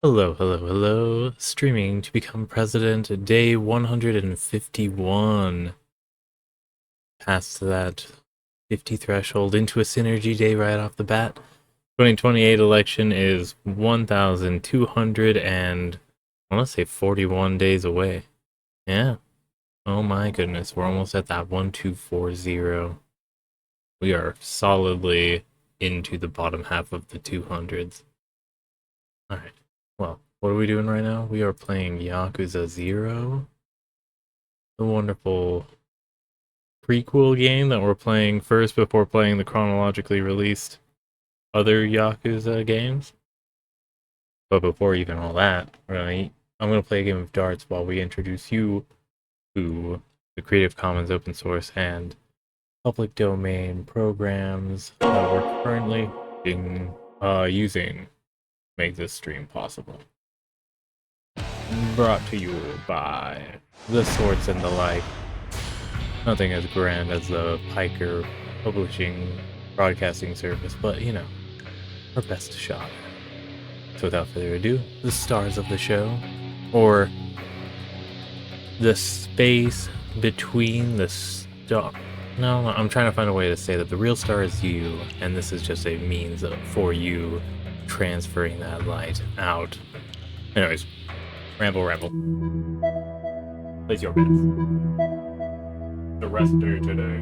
Hello, hello, hello. Streaming to become president, day 151. Past that 50 threshold into a synergy day right off the bat. 2028 election is 1,200 and I want to say 41 days away. Yeah. Oh my goodness, we're almost at that 1240. We are solidly into the bottom half of the 200s. Alright. Well, what are we doing right now? We are playing Yakuza 0, the wonderful prequel game that we're playing first before playing the chronologically released other Yakuza games. But before even all that, I'm going to play a game of darts while we introduce you to the Creative Commons open source and public domain programs that we're currently using to make this stream possible. Brought to you by the Swords and the Like. Nothing as grand as the Piker publishing broadcasting service, but you know, our best shot. So without further ado, the stars of the show, or the space between the star. No, I'm trying to find a way to say that the real star is you, and this is just a means for you transferring that light out. Anyways, ramble. Place your bets. The rest day today.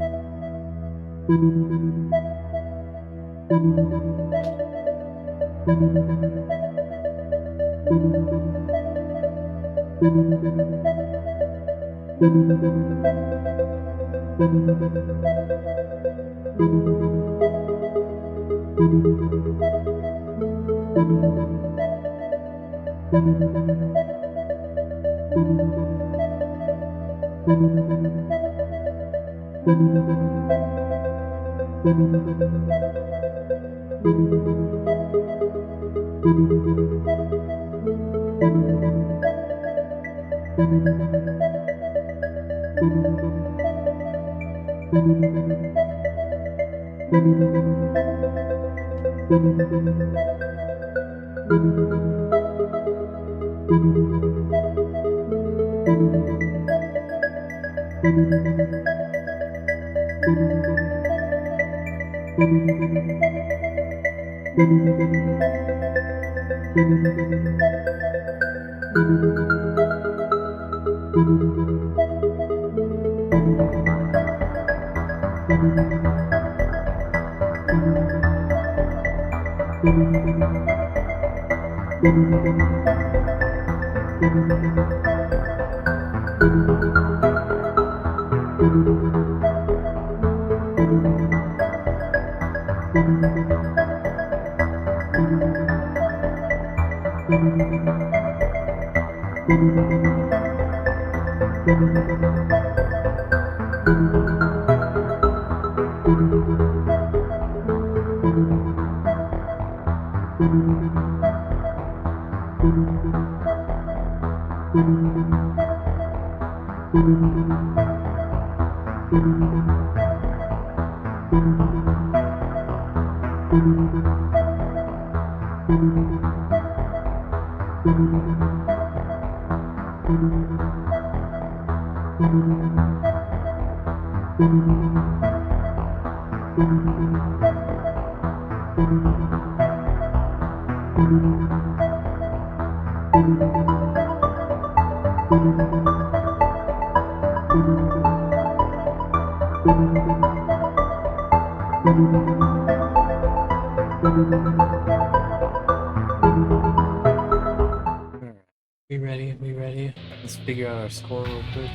We ready? Let's figure out our score real quick.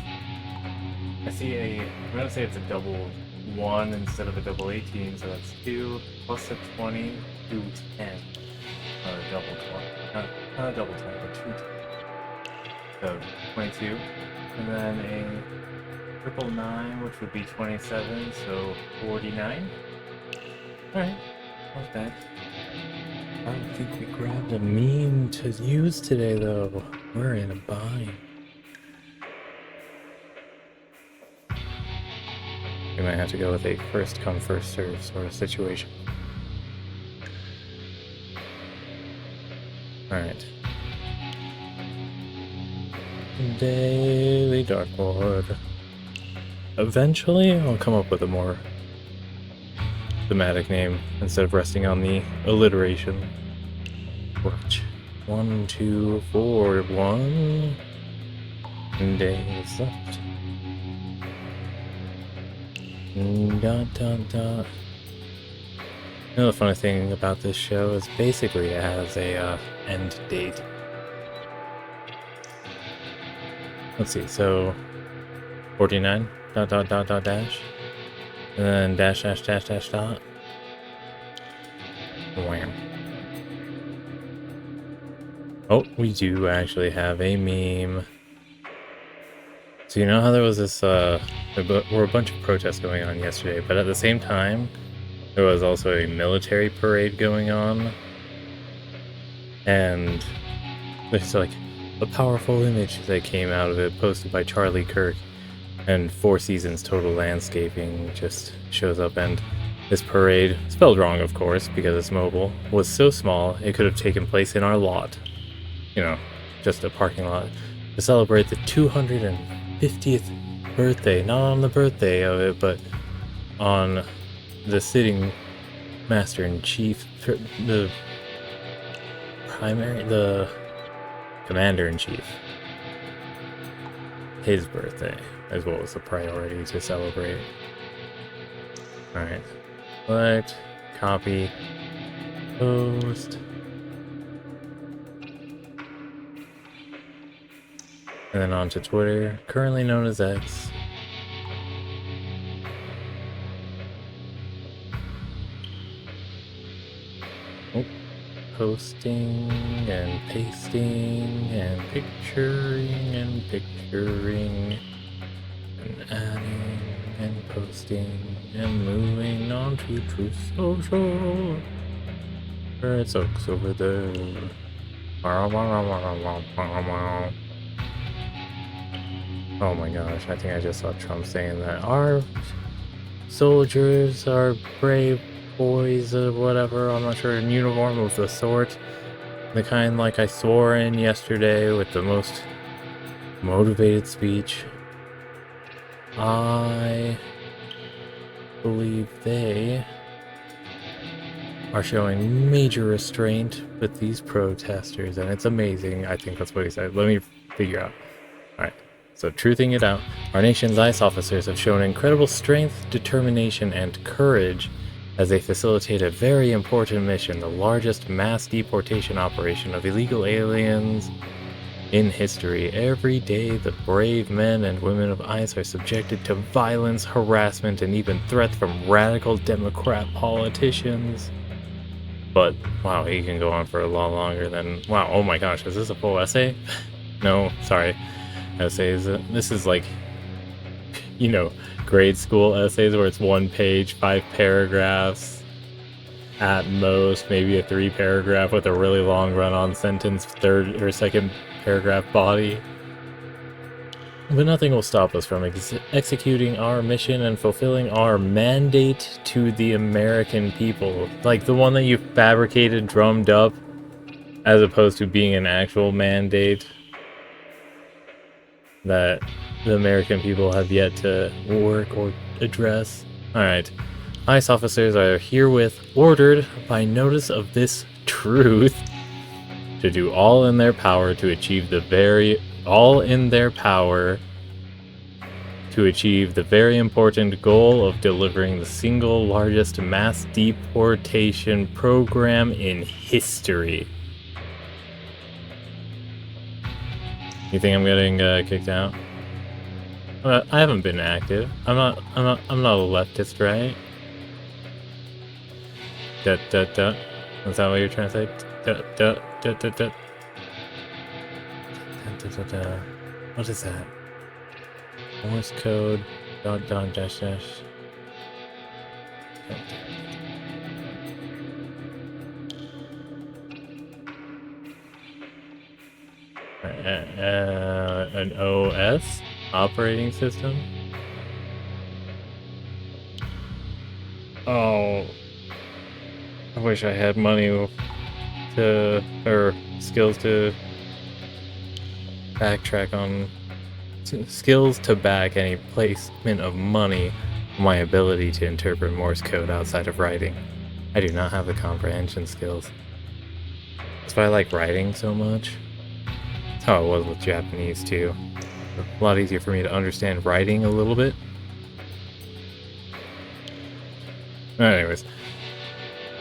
I see I'm gonna say it's a double 1 instead of a double 18, so that's 2 plus a 20 to 10. Or a double 20. Not a double 20, but 2 10. So 22. And then a triple 9, which would be 27, so 49. Alright, not bad. I don't think we grabbed a meme to use today, though. We're in a bind. We might have to go with a first come, first serve sort of situation. Alright. Daily dartboard. Eventually, I'll come up with a more thematic name instead of resting on the alliteration. Watch. 1, 2, 4, 1 days left. Dot dot dot. You know, the funny thing about this show is basically it has a end date. Let's see, so 49 dot dot dot dot dash, and then dash dash dash dash dot. Wham. Oh, we do actually have a meme. So you know how there was this there were a bunch of protests going on yesterday, but at the same time there was also a military parade going on, and there's like a powerful image that came out of it posted by Charlie Kirk, and Four Seasons Total Landscaping just shows up, and this parade, spelled wrong of course because it's mobile, was so small it could have taken place in our lot, you know, just a parking lot, to celebrate the 250th birthday, not on the birthday of it, but on the sitting master-in-chief, the commander-in-chief. His birthday as well as the priority to celebrate. Alright. Select, copy, post. And then on to Twitter, currently known as X. Oh, posting and pasting and picturing and picturing and adding and posting and moving on to Truth Social. Where it's Oaks over there. Oh my gosh, I think I just saw Trump saying that our soldiers are brave boys or whatever, I'm not sure, in uniform of the sort. The kind like I swore in yesterday with the most motivated speech. I believe they are showing major restraint with these protesters, and it's amazing. I think that's what he said. Let me figure out. Alright. So, truthing it out, our nation's ICE officers have shown incredible strength, determination, and courage as they facilitate a very important mission, the largest mass deportation operation of illegal aliens in history. Every day, the brave men and women of ICE are subjected to violence, harassment, and even threats from radical Democrat politicians. But, wow, he can go on for a lot longer than... Wow, oh my gosh, is this a full essay? No, sorry. Essays. This is like, you know, grade school essays where it's 1 page, 5 paragraphs at most, maybe a 3 paragraph with a really long run-on sentence, 3rd or 2nd paragraph body. But nothing will stop us from executing our mission and fulfilling our mandate to the American people. Like the one that you fabricated, drummed up, as opposed to being an actual mandate that the American people have yet to work or address. Alright. ICE officers are herewith ordered by notice of this truth to do all in their power to achieve the very important goal of delivering the single largest mass deportation program in history. You think I'm getting kicked out? I haven't been active. I'm not a leftist, right? Is that what you're trying to say? What is that? Morse code. Dot dash dash. An OS operating system. Oh, I wish I had money or skills to backtrack on skills to back any placement of money on my ability to interpret Morse code outside of writing. I do not have the comprehension skills. That's why I like writing so much. That's how it was with Japanese too. A lot easier for me to understand writing a little bit. Anyways,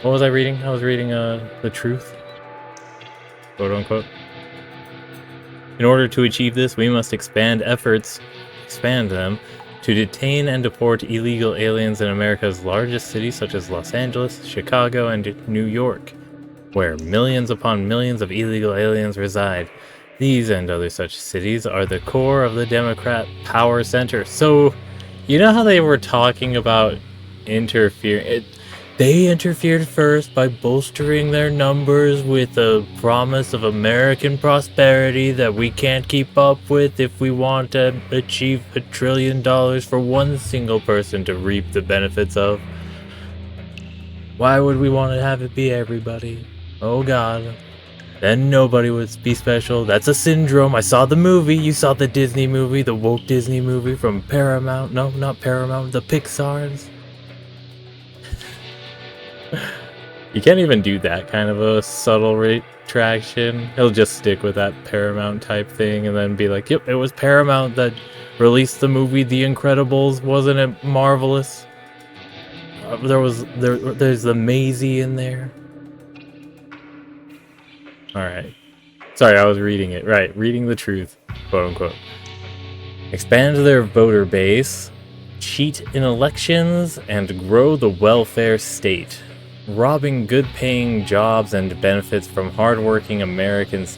what was I reading? I was reading The Truth, quote unquote. In order to achieve this, we must expand them, to detain and deport illegal aliens in America's largest cities such as Los Angeles, Chicago, and New York, where millions upon millions of illegal aliens reside. These and other such cities are the core of the Democrat power center. So, you know how they were talking about interfering? They interfered first by bolstering their numbers with a promise of American prosperity that we can't keep up with if we want to achieve $1 trillion for one single person to reap the benefits of. Why would we want to have it be everybody? Oh God. Then nobody would be special. That's a syndrome. I saw the movie. You saw the Disney movie, the woke Disney movie from Paramount. No, not Paramount, the Pixar's. You can't even do that kind of a subtle retraction. He'll just stick with that Paramount type thing and then be like, yep, it was Paramount that released the movie The Incredibles. Wasn't it marvelous? There's the Maisie in there. Alright. Sorry, I was reading it. Right, reading the truth, quote unquote. Expand their voter base, cheat in elections, and grow the welfare state. Robbing good-paying jobs and benefits from hardworking Americans.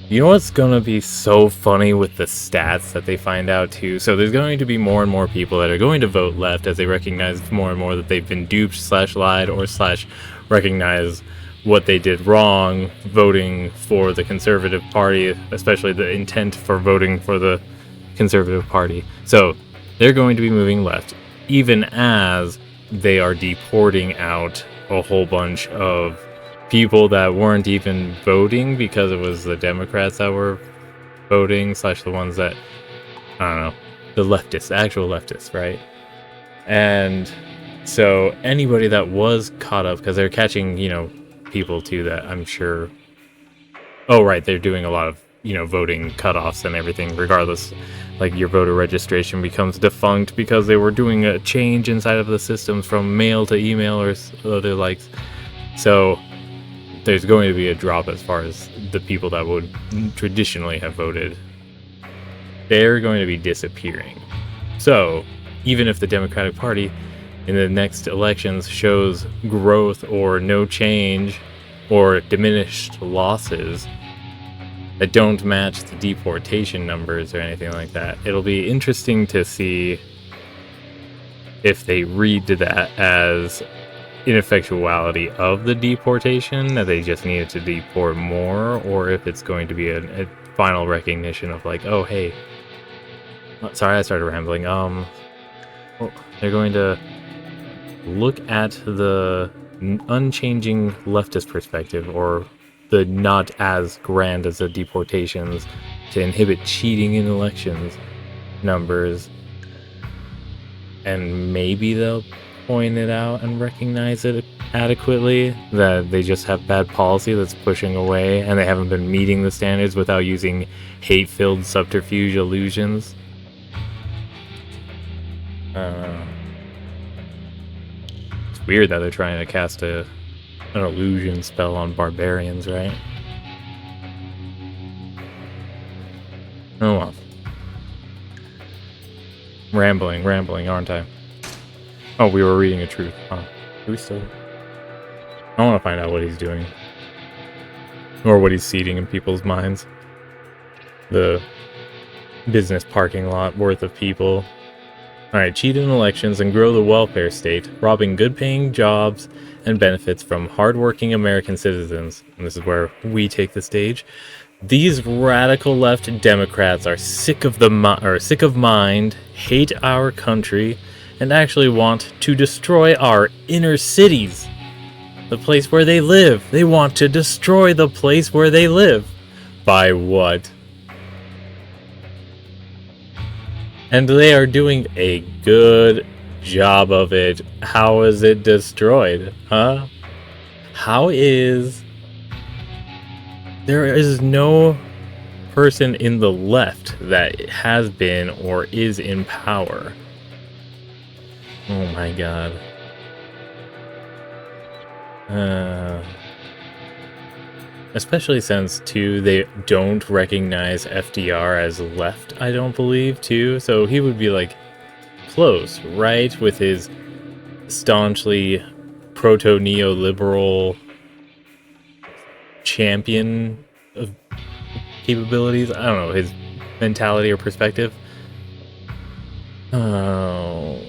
You know what's gonna be so funny with the stats that they find out too? So there's going to be more and more people that are going to vote left as they recognize more and more that they've been duped / lied or / recognize what they did wrong voting for the Conservative Party, especially the intent for voting for the Conservative Party. So they're going to be moving left, even as they are deporting out a whole bunch of people that weren't even voting because it was the Democrats that were voting / the ones that, I don't know, the leftists, the actual leftists, right? And so anybody that was caught up, because they're catching, people too that I'm sure, oh right, they're doing a lot of, voting cutoffs and everything, regardless, like your voter registration becomes defunct because they were doing a change inside of the systems from mail to email or other likes. So there's going to be a drop as far as the people that would traditionally have voted. They're going to be disappearing. So even if the Democratic Party in the next elections shows growth or no change or diminished losses that don't match the deportation numbers or anything like that, it'll be interesting to see if they read that as ineffectuality of the deportation, that they just needed to deport more, or if it's going to be a final recognition of like, oh hey, sorry I started rambling. They're going to look at the unchanging leftist perspective, or the not as grand as the deportations, to inhibit cheating in elections numbers, and maybe they'll point it out and recognize it adequately, that they just have bad policy that's pushing away and they haven't been meeting the standards without using hate-filled subterfuge illusions. It's weird that they're trying to cast an illusion spell on barbarians, right? Oh well. Rambling, aren't I? Oh, we were reading a truth. Huh. Do we still? I want to find out what he's doing. Or what he's seeding in people's minds. The business parking lot worth of people. Alright, cheat in elections and grow the welfare state, robbing good-paying jobs and benefits from hardworking American citizens. And this is where we take the stage. These radical left Democrats are sick of mind, hate our country, and actually want to destroy our inner cities. The place where they live. They want to destroy the place where they live. By what? And they are doing a good job of it. How is it destroyed? Huh? How is... There is no person in the left that has been or is in power. Oh my god. Especially since, too, they don't recognize FDR as left, I don't believe, too. So he would be, like, close, right? With his staunchly proto-neoliberal champion of capabilities. I don't know, his mentality or perspective. Oh...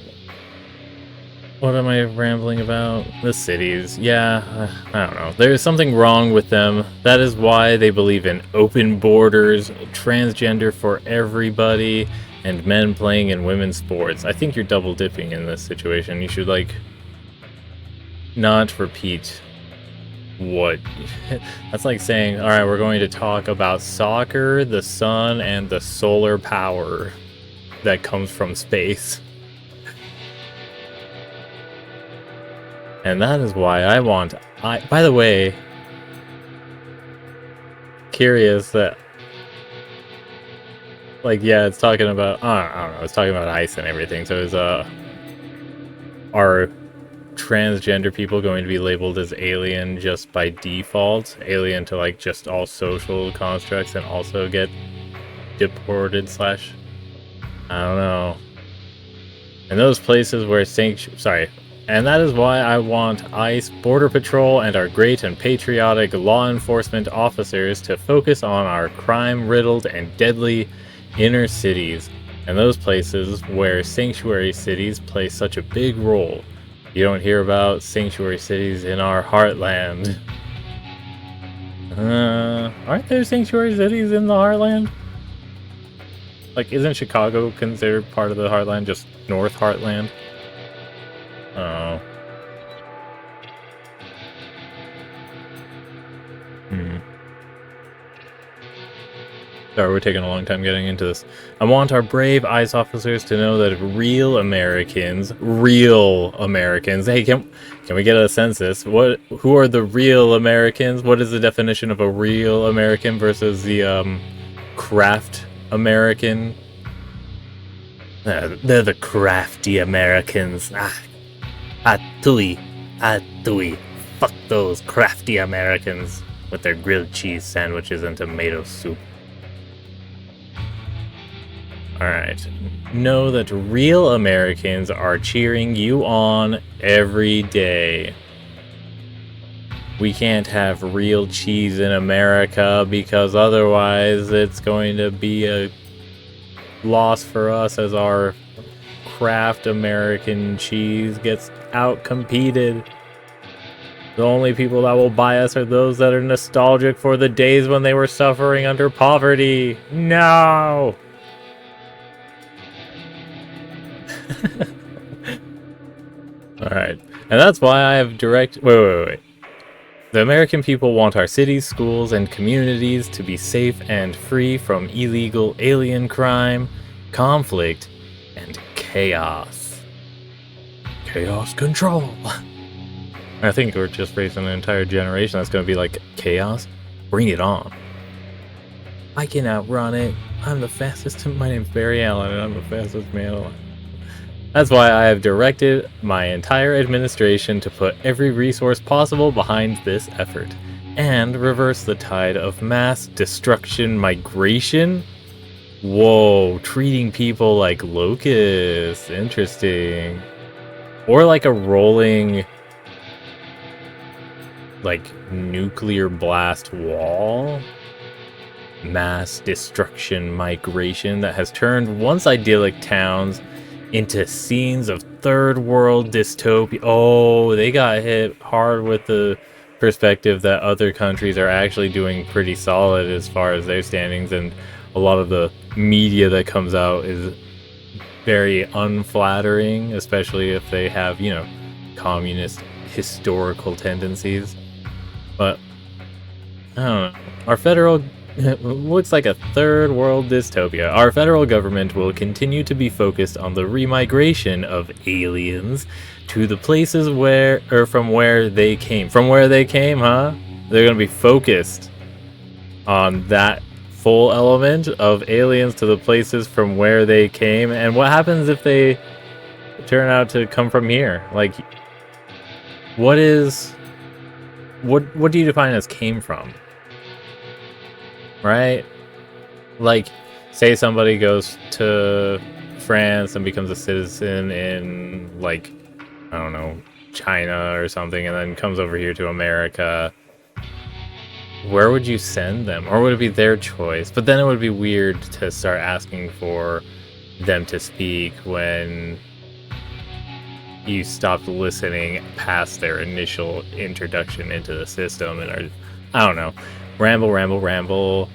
What am I rambling about? The cities. Yeah, I don't know. There's something wrong with them. That is why they believe in open borders, transgender for everybody, and men playing in women's sports. I think you're double dipping in this situation. You should, like, not repeat what... That's like saying, alright, we're going to talk about soccer, the sun, and the solar power that comes from space. And that is why I want... by the way, curious that... Like, yeah, it's talking about... I don't know, it's talking about ice and everything. So is, are transgender people going to be labeled as alien just by default? Alien to, like, just all social constructs and also get deported / I don't know. In those places where And that is why I want ICE, Border Patrol, and our great and patriotic law enforcement officers to focus on our crime-riddled and deadly inner cities, and those places where sanctuary cities play such a big role. You don't hear about sanctuary cities in our heartland. Aren't there sanctuary cities in the heartland? Like, isn't Chicago considered part of the heartland, just North Heartland? Oh. Sorry, we're taking a long time getting into this. I want our brave ICE officers to know that real Americans, hey, can we get a census? Who are the real Americans? What is the definition of a real American versus the, craft American? They're the crafty Americans. Atui. Fuck those crafty Americans with their grilled cheese sandwiches and tomato soup. Alright. Know that real Americans are cheering you on every day. We can't have real cheese in America because otherwise it's going to be a loss for us as our craft American cheese gets out-competed. The only people that will buy us are those that are nostalgic for the days when they were suffering under poverty. No! Alright. And that's why I have Wait. The American people want our cities, schools, and communities to be safe and free from illegal alien crime, conflict, and chaos. Chaos control. I think we're just raising an entire generation that's going to be like, chaos? Bring it on. I can outrun it. I'm the fastest. My name's Barry Allen, and I'm the fastest man alive. That's why I have directed my entire administration to put every resource possible behind this effort, and reverse the tide of mass destruction migration. Whoa, treating people like locusts. Interesting. Or like a rolling, like, nuclear blast wall. Mass destruction migration that has turned once idyllic towns into scenes of third world dystopia. Oh, they got hit hard with the perspective that other countries are actually doing pretty solid as far as their standings, and a lot of the media that comes out is very unflattering, especially if they have, you know, communist historical tendencies. But I don't know. Our federal Looks like a third world dystopia. Our federal government will continue to be focused on the remigration of aliens to the places where, or from where they came. From where they came, huh? They're gonna be focused on that full element of aliens to the places from where they came. And what happens if they turn out to come from here? Like, what do you define as came from? Right? Like, say somebody goes to France and becomes a citizen in, like, I don't know, China or something, and then comes over here to America. Where would you send them? Or would it be their choice? But then it would be weird to start asking for them to speak when you stopped listening past their initial introduction into the system and are, I don't know, ramble.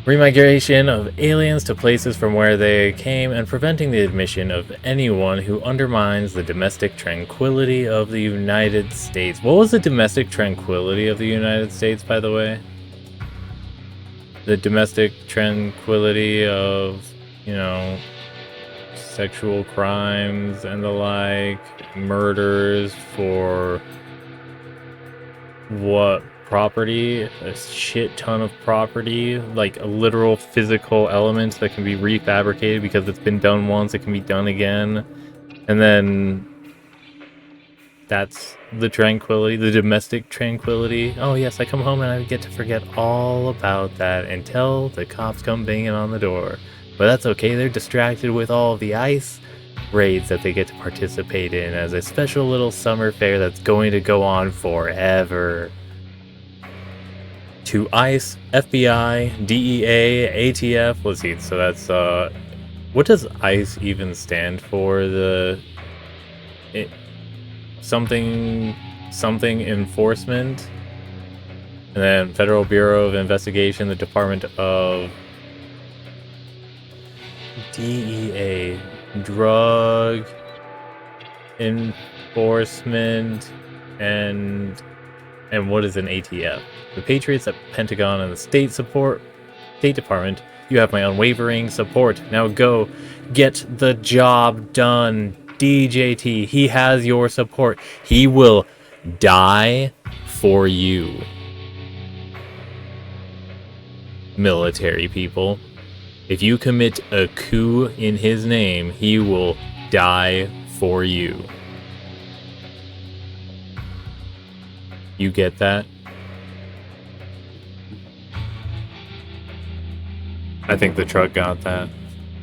Remigration of aliens to places from where they came and preventing the admission of anyone who undermines the domestic tranquility of the United States. What was the domestic tranquility of the United States, by the way? The domestic tranquility of, you know, sexual crimes and the like, murders for what? Property, a shit ton of property, like a literal physical element that can be refabricated because it's been done once, it can be done again. And then that's the tranquility, the domestic tranquility. Oh yes, I come home and I get to forget all about that until the cops come banging on the door. But that's okay, they're distracted with all of the ice raids that they get to participate in as a special little summer fair that's going to go on forever. To ICE, FBI, DEA, ATF. Let's see. So that's what does ICE even stand for? Something enforcement, and then Federal Bureau of Investigation, the Department of DEA, Drug Enforcement, and what is an ATF? The Patriots at Pentagon and the State Department. You have my unwavering support. Now go get the job done. DJT, he has your support. He will die for you. Military people. If you commit a coup in his name, he will die for you. You get that? I think the truck got that.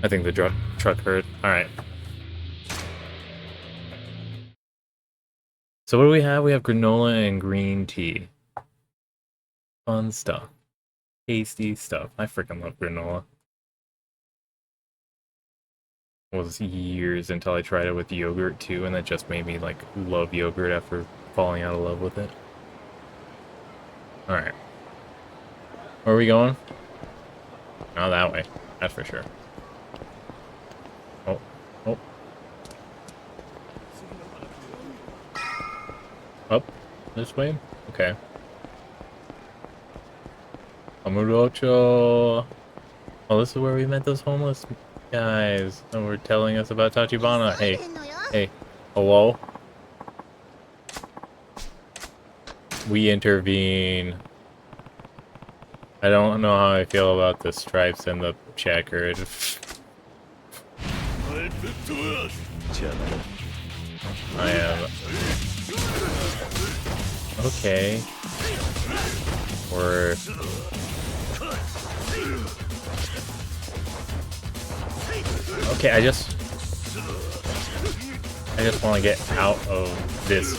I think the truck heard. Alright. So what do we have? We have granola and green tea. Fun stuff. Tasty stuff. I freaking love granola. It was years until I tried it with yogurt too, and that just made me like love yogurt after falling out of love with it. Alright. Where are we going? Not that way. That's for sure. Oh. Up? This way? Okay. Amurocho. Oh, this is where we met those homeless guys. And were telling us about Tachibana. Hey. Hello? We intervene. I don't know how I feel about the stripes and the checkered. I am... Okay. We're... Okay, I just want to get out of this.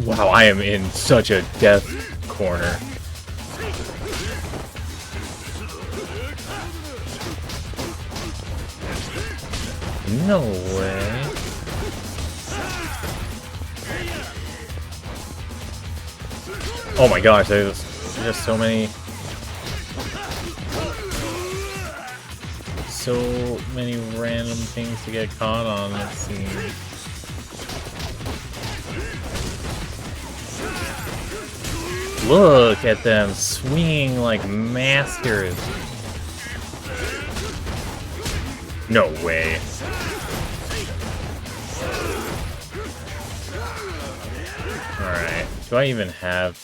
Wow, I am in such a death corner. No way. Oh my gosh, there's just so many random things to get caught on, it seems. Look at them swinging like masters. No way. Alright. Do I even have...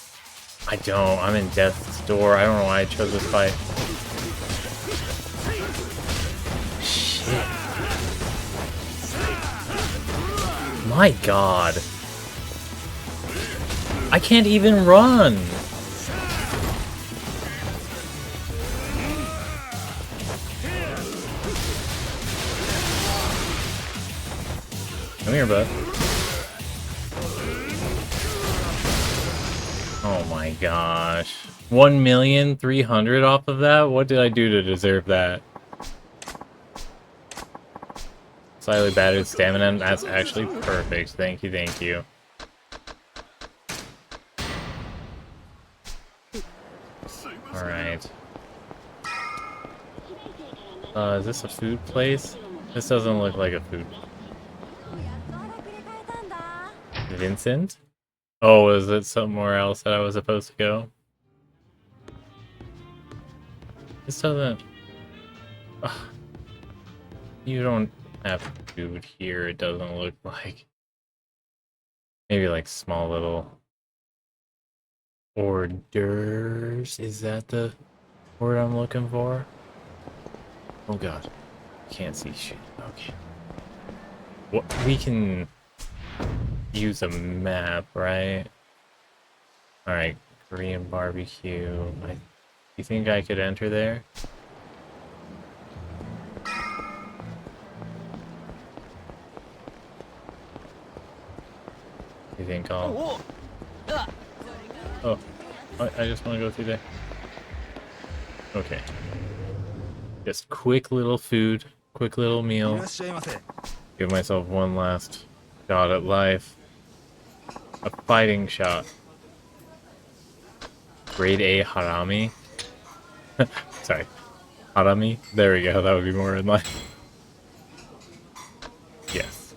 I don't. I'm in death's door. I don't know why I chose this fight. Shit. My god. I can't even run! Come here, bud. Oh my gosh. 1,300,000 off of that? What did I do to deserve that? Slightly battered stamina. That's actually perfect. Thank you, thank you. Alright. Is this a food place? This doesn't look like a food. Vincent? Oh, is it somewhere else that I was supposed to go? This doesn't... Ugh. You don't have food here, it doesn't look like. Maybe like small little... orders? Is that the word I'm looking for? Oh god. Can't see shit. Okay. What we can use a map, right? Alright, Korean barbecue. You think I could enter there? You think I'll... Oh, I just want to go through there. Okay. Just quick little food, quick little meal. Give myself one last shot at life. A fighting shot. Grade A harami. Sorry. Harami? There we go, that would be more in line. Yes.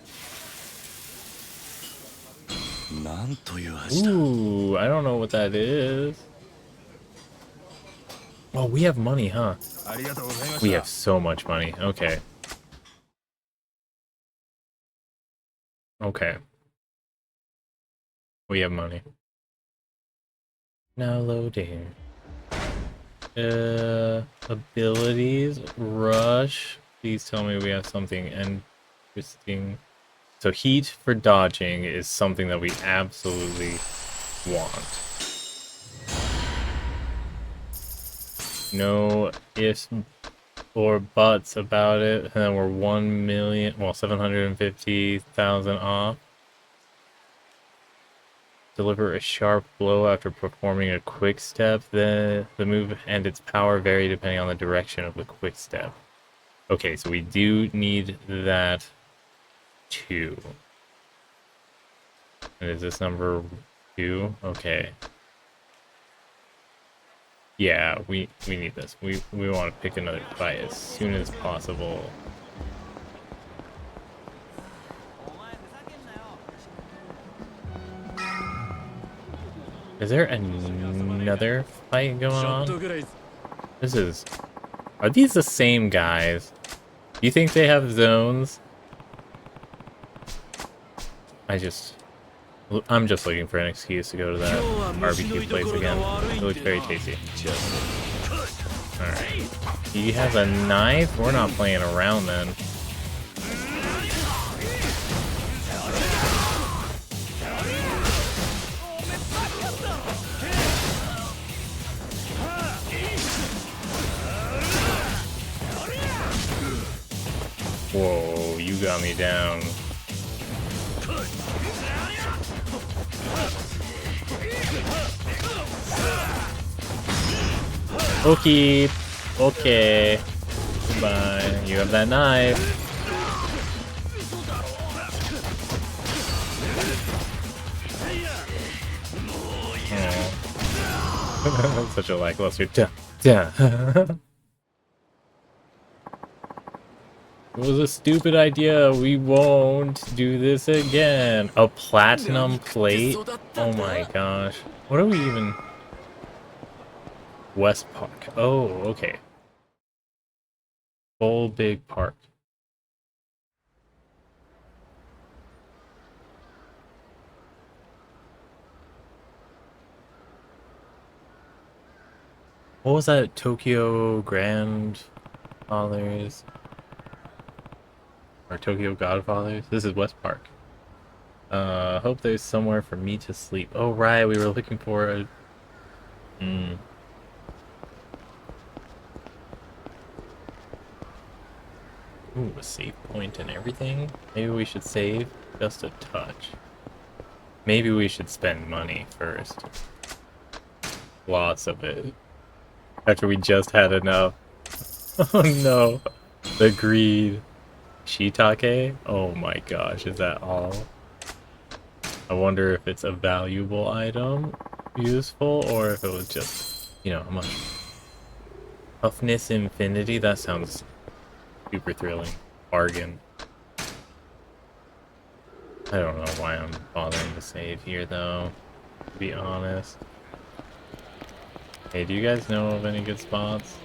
Ooh, I don't know what that is. Oh, we have money, huh? We have so much money. Okay. Okay. We have money. Now loading. Abilities. Rush. Please tell me we have something interesting. So heat for dodging is something that we absolutely want. No ifs or buts about it. And then we're 750,000 off. Deliver a sharp blow after performing a quick step. The move and its power vary depending on the direction of the quick step. Okay, so we do need that too. And is this number 2? Okay. Yeah, we need this. We want to pick another fight as soon as possible. Is there another fight going on? This is... Are these the same guys? Do you think they have zones? I'm just looking for an excuse to go to that barbecue place again. It looks very tasty. Alright. He has a knife? We're not playing around then. Whoa, you got me down. Okay, okay. Goodbye. You have that knife. Oh. Such a lackluster. It was a stupid idea. We won't do this again. A platinum plate? Oh my gosh. What are we even... West Park. Oh, okay. Full big park. What was that? Tokyo Grandfathers? Or Tokyo Godfathers? This is West Park. Hope there's somewhere for me to sleep. Oh, right, we were looking for a... Hmm. Ooh, a save point and everything? Maybe we should save just a touch. Maybe we should spend money first. Lots of it. After we just had enough. Oh no. The greed. Shiitake? Oh my gosh, is that all? I wonder if it's a valuable item, useful, or if it was just, you know, how much. Toughness Infinity? That sounds super thrilling. Bargain. I don't know why I'm bothering to save here, though, to be honest. Hey, do you guys know of any good spots?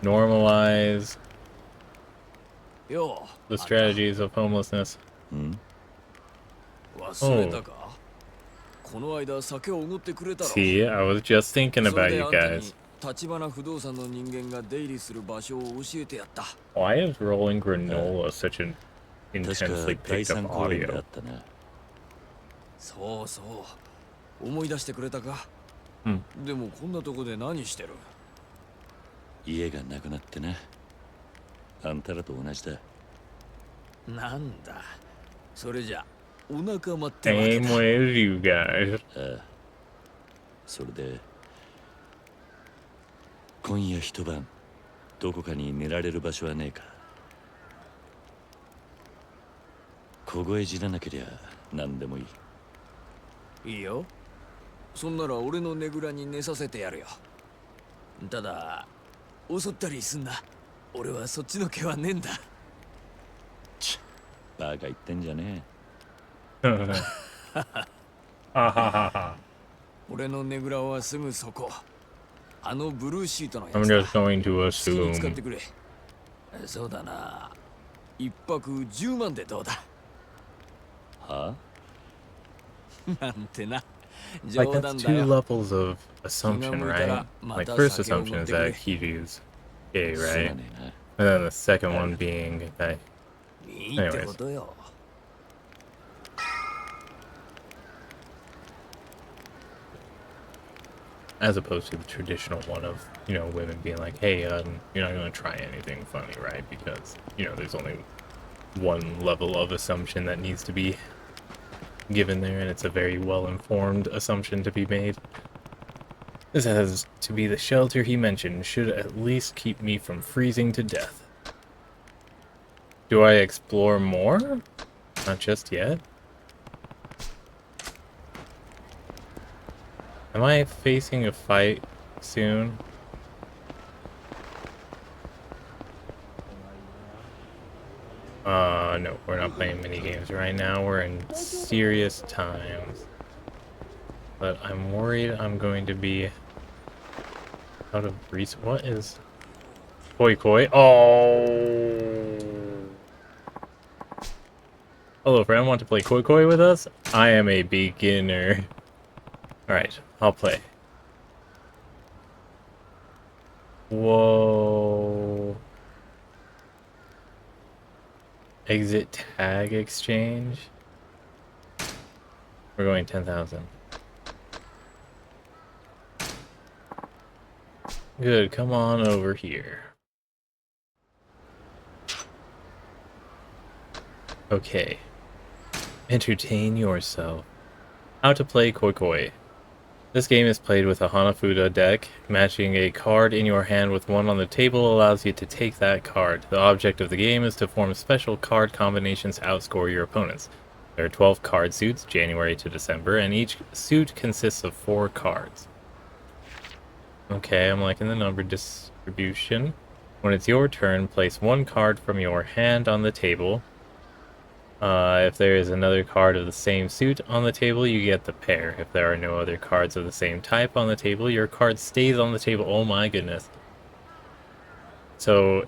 Normalize the strategies of homelessness. Oh. See, I was just thinking about you guys. Why is rolling granola such an intensely picked up audio? Same way as you guys. それで今夜一晩どこかに寝られる場所はねえか。凍え死ななけりゃ何でもいい。いいよ。そんなら俺のねぐらに寝させてやるよ。ただ襲ったりすんな。俺はそっちの気はねえんだ。ちっ、バカ言ってんじゃねえ。俺のねぐらはすぐそこ。あのブルーシートのやつだ。I'm just going to assume. 使ってくれ。そうだな。一泊10万でどうだ。は？なんてな。 Like, that's two levels of assumption, right? Like, first assumption is that Kiryu's gay, right? And then the second one being that... Anyways. As opposed to the traditional one of, you know, women being like, hey, you're not going to try anything funny, right? Because, you know, there's only one level of assumption that needs to be given there, and it's a very well-informed assumption to be made. This has to be the shelter he mentioned, should at least keep me from freezing to death. Do I explore more? Not just yet. Am I facing a fight soon? No, we're not playing mini games right now. We're in serious times. But I'm worried I'm going to be out of resource. What is Koi Koi? Oh! Hello, friend. Want to play Koi Koi with us? I am a beginner. Alright, I'll play. Whoa. Exit tag exchange. We're going 10,000. Good, come on over here. Okay. Entertain yourself. How to play Koi Koi. This game is played with a Hanafuda deck. Matching a card in your hand with one on the table allows you to take that card. The object of the game is to form special card combinations to outscore your opponents. There are 12 card suits, January to December, and each suit consists of 4 cards. Okay, I'm liking the number distribution. When it's your turn, place one card from your hand on the table. If there is another card of the same suit on the table, you get the pair. If there are no other cards of the same type on the table, your card stays on the table. Oh my goodness. So,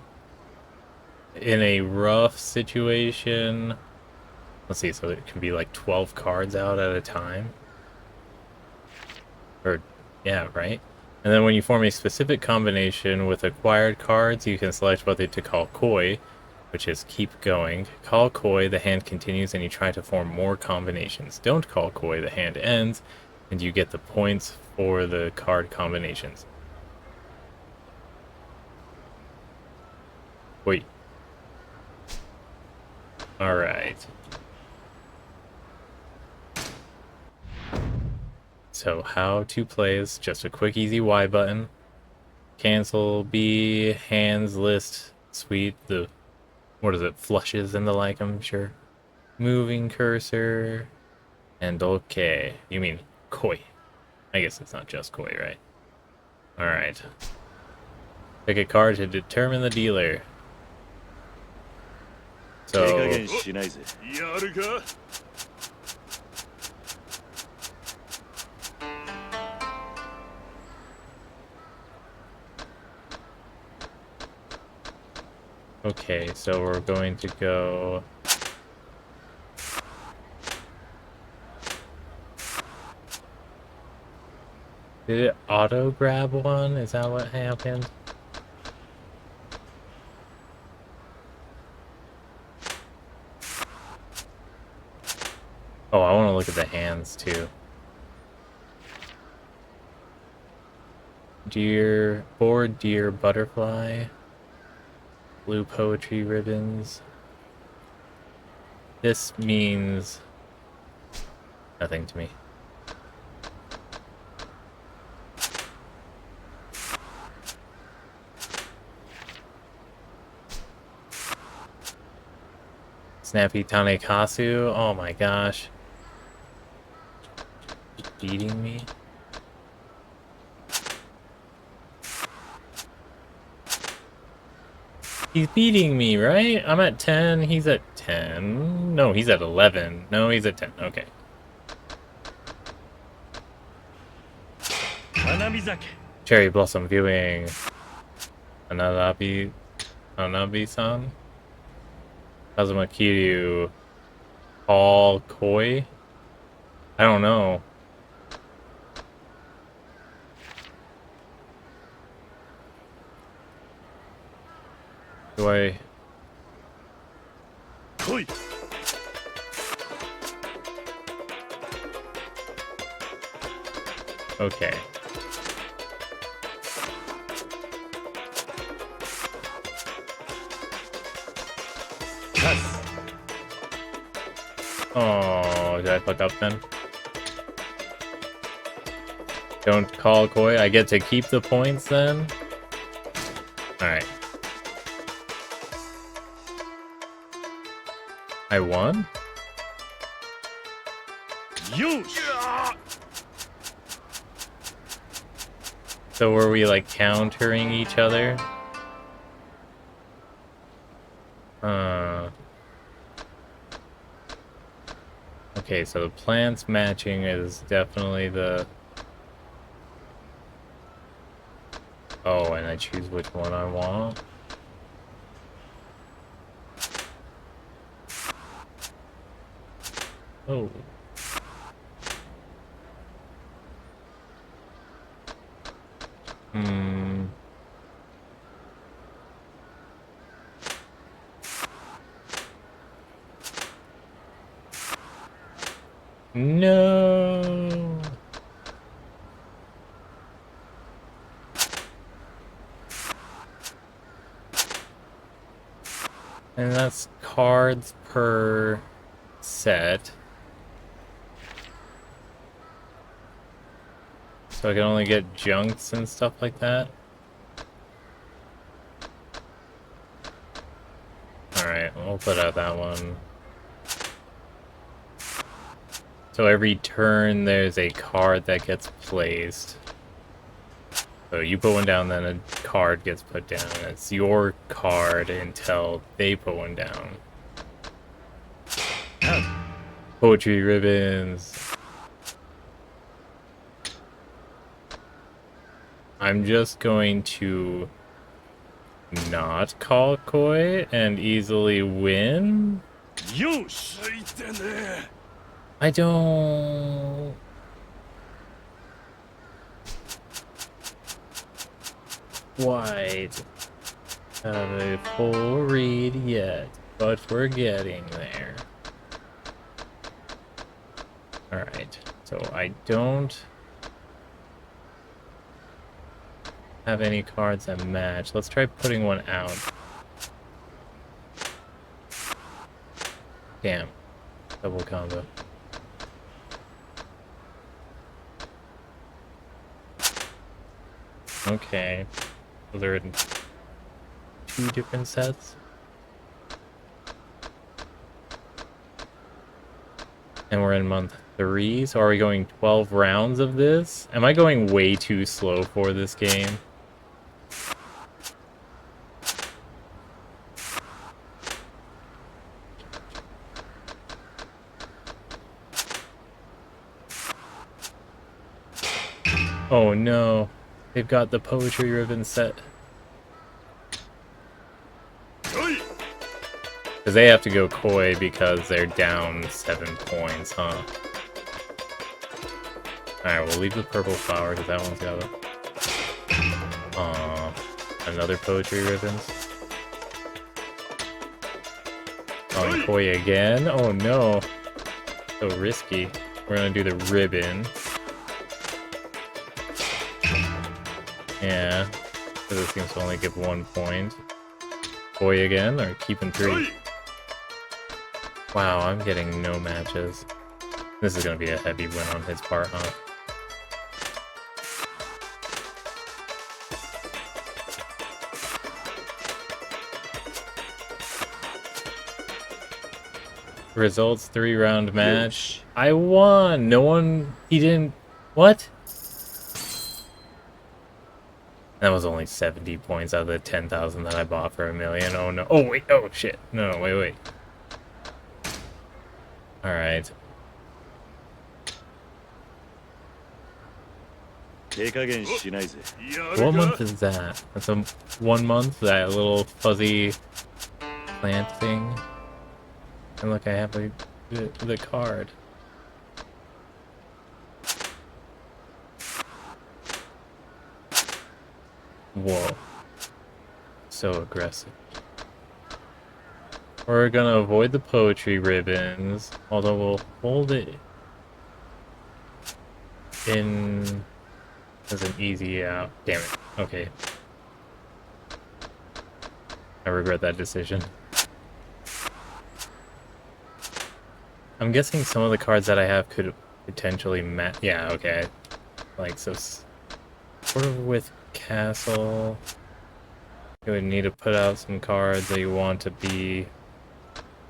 in a rough situation, let's see, so it can be like 12 cards out at a time. Or, yeah, right? And then when you form a specific combination with acquired cards, you can select whether to call Koi, which is keep going. Call Koi, the hand continues, and you try to form more combinations. Don't call Koi, the hand ends, and you get the points for the card combinations. Wait. Alright. So how to play is just a quick easy Y button. Cancel B, hands list, sweet, the, what is it, flushes and the like, I'm sure. Moving cursor, and okay. You mean koi. I guess it's not just koi, right? Alright. Pick a card to determine the dealer. So, okay, so we're going to go... Did it auto grab one? Is that what happened? Oh, I want to look at the hands too. Deer, board deer, butterfly, blue poetry ribbons. This means nothing to me. Snappy Tanekasu, oh my gosh. Just beating me. He's beating me, right? I'm at 10, he's at 10. No, he's at 11. No, he's at 10, okay. Cherry Blossom viewing. Anabi-san? Kazama Kiryu. Paul Koi? I don't know. Do I... Koi! Okay. Oh, did I fuck up then? Don't call Koi. I get to keep the points then? Alright. I won? So were we like countering each other? Okay, so the plants matching is definitely the... Oh, and I choose which one I want. Oh. Hmm. No. And that's cards per set. So I can only get junks and stuff like that. Alright, we'll put out that one. So every turn there's a card that gets placed. So you put one down, then a card gets put down. It's your card until they put one down. Poetry ribbons. I'm just going to not call Koi and easily win. I don't quite have a full read yet, but we're getting there. Alright, so I don't have any cards that match. Let's try putting one out. Damn. Double combo. Okay. So they're in 2 different sets. And we're in month 3, so are we going 12 rounds of this? Am I going way too slow for this game? Oh no, they've got the poetry ribbon set. Because they have to go Koi because they're down 7 points, huh? Alright, we'll leave the purple flower because that one's got another poetry ribbons. On Koi again? Oh no. So risky. We're gonna do the ribbon. Yeah, because it seems to only give 1 point. Koi again, or keeping 3? Wow, I'm getting no matches. This is gonna be a heavy win on his part, huh? Results 3-round match. I won! No one... He didn't... What? That was only 70 points out of the 10,000 that I bought for $1 million. Oh no. Oh wait, oh shit. No, wait. Alright. What month is that? That's a 1 month, that little fuzzy plant thing. And look, I have the card. Whoa. So aggressive. We're gonna avoid the poetry ribbons, although we'll hold it in as an easy out. Damn it. Okay. I regret that decision. I'm guessing some of the cards that I have could potentially match. Yeah, okay. Like, so sort of with Castle, you would need to put out some cards that you want to be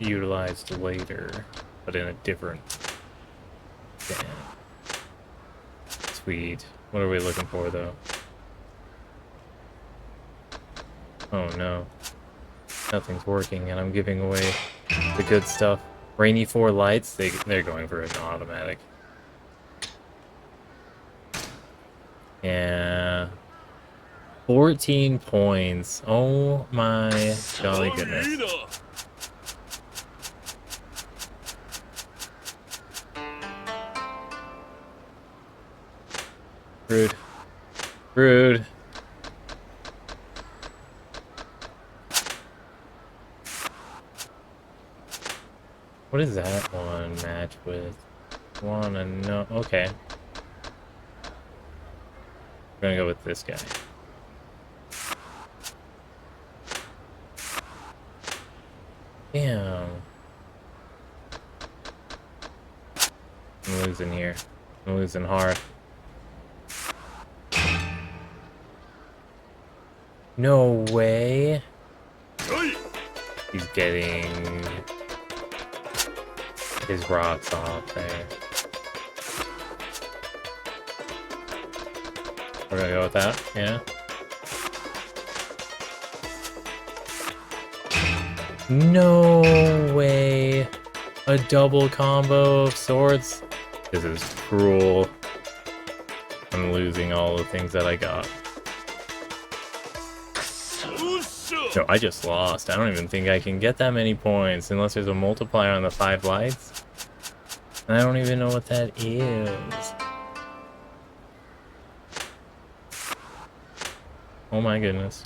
utilized later, but in a different band. Sweet. What are we looking for, though? Oh no. Nothing's working, and I'm giving away the good stuff. Rainy 4 lights, they're going for an automatic. Yeah. 14 points. Oh my golly goodness. Rude. Rude. What is that one match with? Wanna know? Okay. We're gonna go with this guy. Damn. I'm losing here. I'm losing hard. No way. He's getting his rocks off there. We're gonna go with that, yeah. No way. A double combo of sorts? This is cruel. I'm losing all the things that I got. No, I just lost. I don't even think I can get that many points unless there's a multiplier on the 5 lights. And I don't even know what that is. Oh my goodness.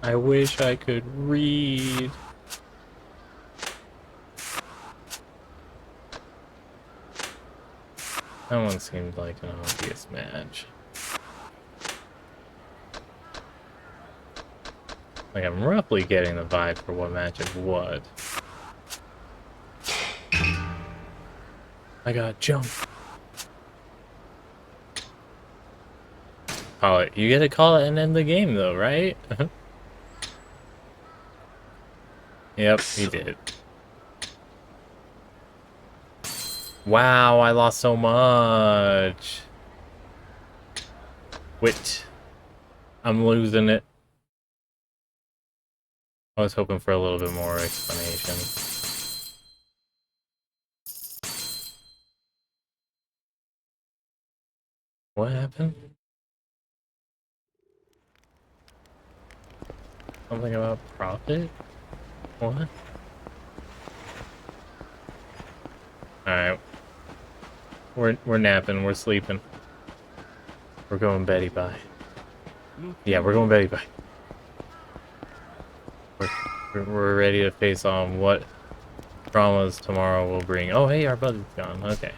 I wish I could read. That one seemed like an obvious match. Like, I'm roughly getting the vibe for what match it was. I got jumped. Call it. You get to call it and end the game, though, right? Yep, he did. Wow, I lost so much. Wait. I'm losing it. I was hoping for a little bit more explanation. What happened? Something about profit? What? Alright. We're napping, we're sleeping. We're going Betty bye. Yeah, we're going Betty bye. We're ready to face on what traumas tomorrow will bring. Oh hey, our buddy's gone. Okay.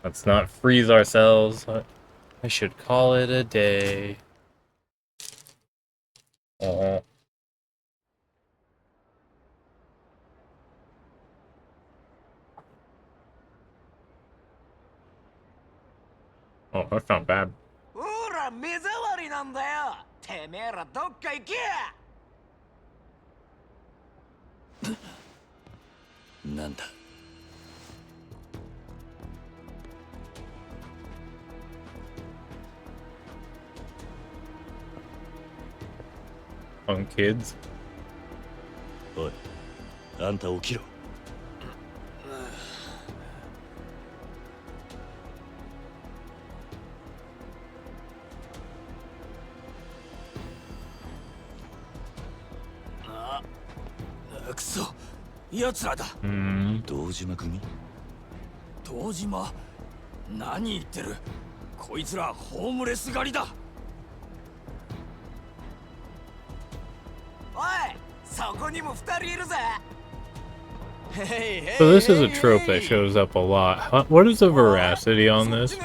Let's not freeze ourselves. I should call it a day. Oh, that's not bad. ほら目障りなんだよ。てめえらどっか行けや。なんだ。Fun kids. おい、あんた起きろ。くそ、奴らだ。堂島組？堂島？何言ってる？こいつらホームレス狩りだ。おい、そこにも2人いるぜ。So this is a trope that shows up a lot. What is the veracity on this?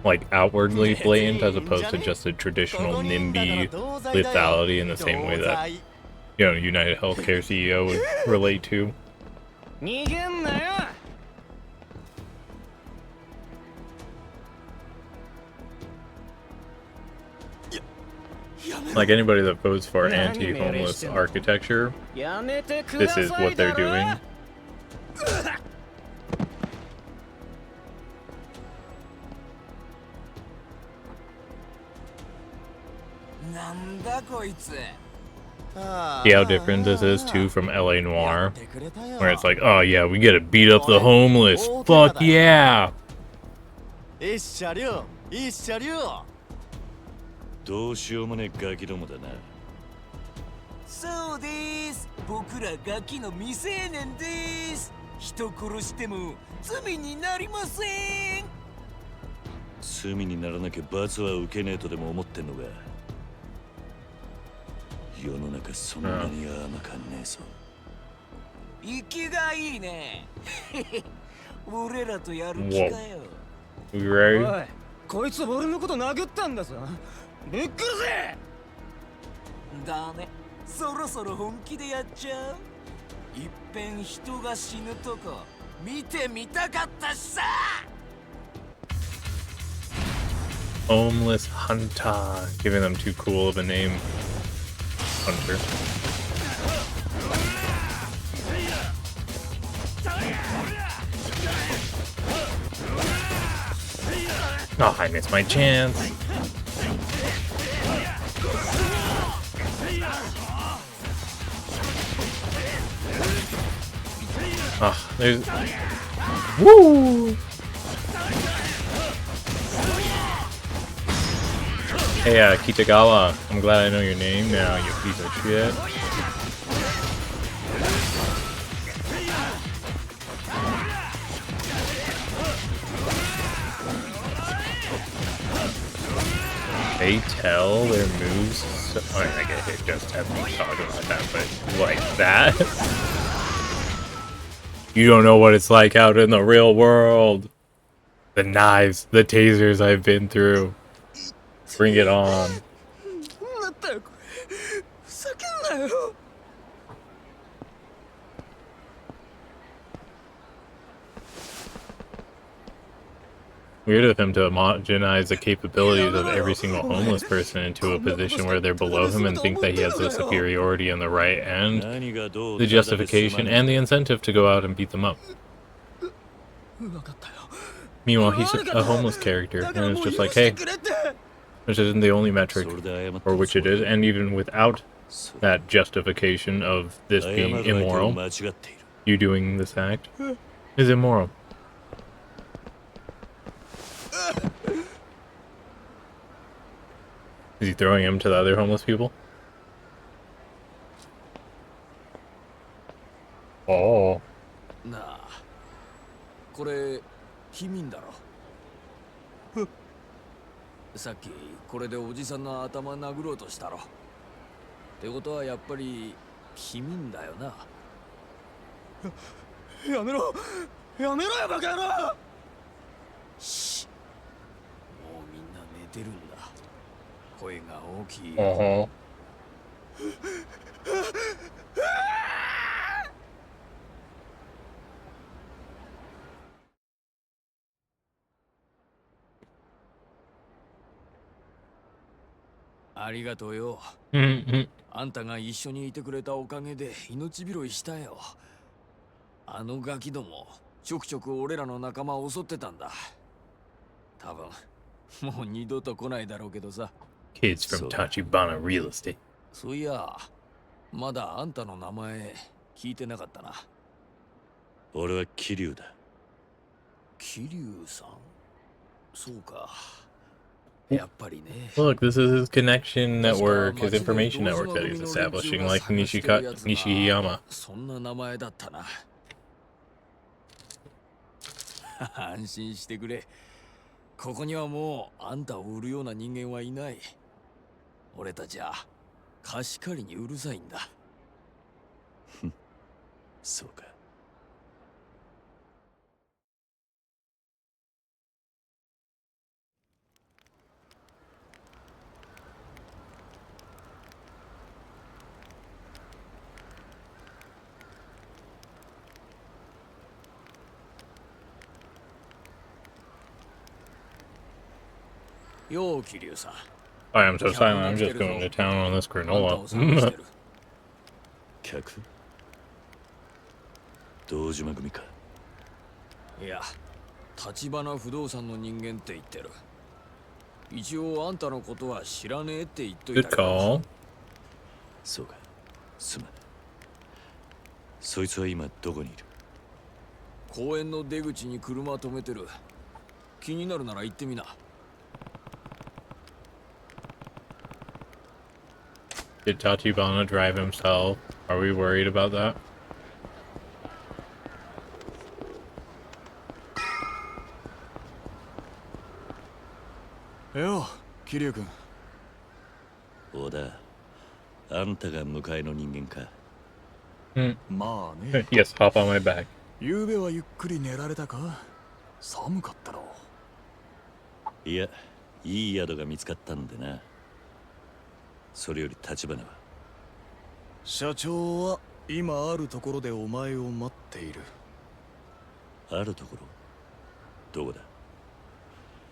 Like outwardly blatant as opposed to just a traditional NIMBY lethality in the same way that, you know, United Healthcare CEO would relate to. Like anybody that votes for anti-homeless architecture, this is what they're doing. See how different this is too from LA Noir, where it's like, oh yeah, we gotta beat up the homeless. Fuck yeah! どうしようもねえガキどもだな。そうです。僕らガキの未成年です。人殺しても罪になりません。罪にならなきゃ罰は受けねえとでも思ってんのか。世の中そんなに甘かんねえぞ。生きがいいね。俺らとやる気かよ。We ready? おい、こいつ俺のこと殴ったんだぞ。ぶっ殺せ！だね、そろそろ本気でやっちゃう。いっぺん人が死ぬとこ見てみたかったしさ。Homeless Hunter, giving them too cool of a name. Hunter. Oh, I missed my chance. Oh, there's... Woo! Hey, Kitagawa, I'm glad I know your name now, you piece of shit. They tell their moves so, I get hit just as we talk about that, but like that? You don't know what it's like out in the real world. The knives, the tasers I've been through. Bring it on. なんだよこれふざけんなよ Weird of him to homogenize the capabilities of every single homeless person into a position where they're below him and think that he has the superiority on the right and the justification and the incentive to go out and beat them up. Meanwhile, he's a homeless character, and it's just like, hey, this isn't the only metric, or which it is, and even without that justification of this being immoral, you doing this act is immoral. Is he throwing him to the other homeless people? Oh. なあ、これ君だろ。さっきこれでおじさんの頭殴ろうとしたろ。ってことはやっぱり君だよな。やめろやめろよバカ野郎し、もうみんな寝てるんだ。声が大きい。ありがとうよ。あんたが一緒にいてくれたおかげで命拾いしたよ。あのガキども、ちょくちょく俺らの仲間を襲ってたんだ。多分、もう二度と来ないだろうけどさ。Kids from Tachibana Real Estate. そういや、まだあんたの名前聞いてなかったな。俺は桐生だ。桐生さん？そうか。Look, this is his connection network, his information network that he's establishing, like Nishiyama. そんな名前だったな。安心してくれ。ここにはもうあんたを売るような人間はいない。俺たちは貸し借りにうるさいんだ。そうか。よう、桐生さん。I am so silent, I'm just going to town on this granola. 客？堂島組か。いや、橘不動産の人間って言ってる。一応あんたのことは知らねえって言っといたけど。Good call. そうか、すまない。そいつは今どこにいる？公園の出口に車止めてる。気になるなら行ってみな。Did Tachibana drive himself? Are we worried about that? Yo, Kiryu-kun. 小田、あんたが迎えの人間か。まあね。Yes, hop on my back. 昨べはゆっくり寝られたか？寒かったろ。いや、いい宿が見つかったんでな。それより橘は？社長は今あるところでお前を待っている。あるところ？どこだ？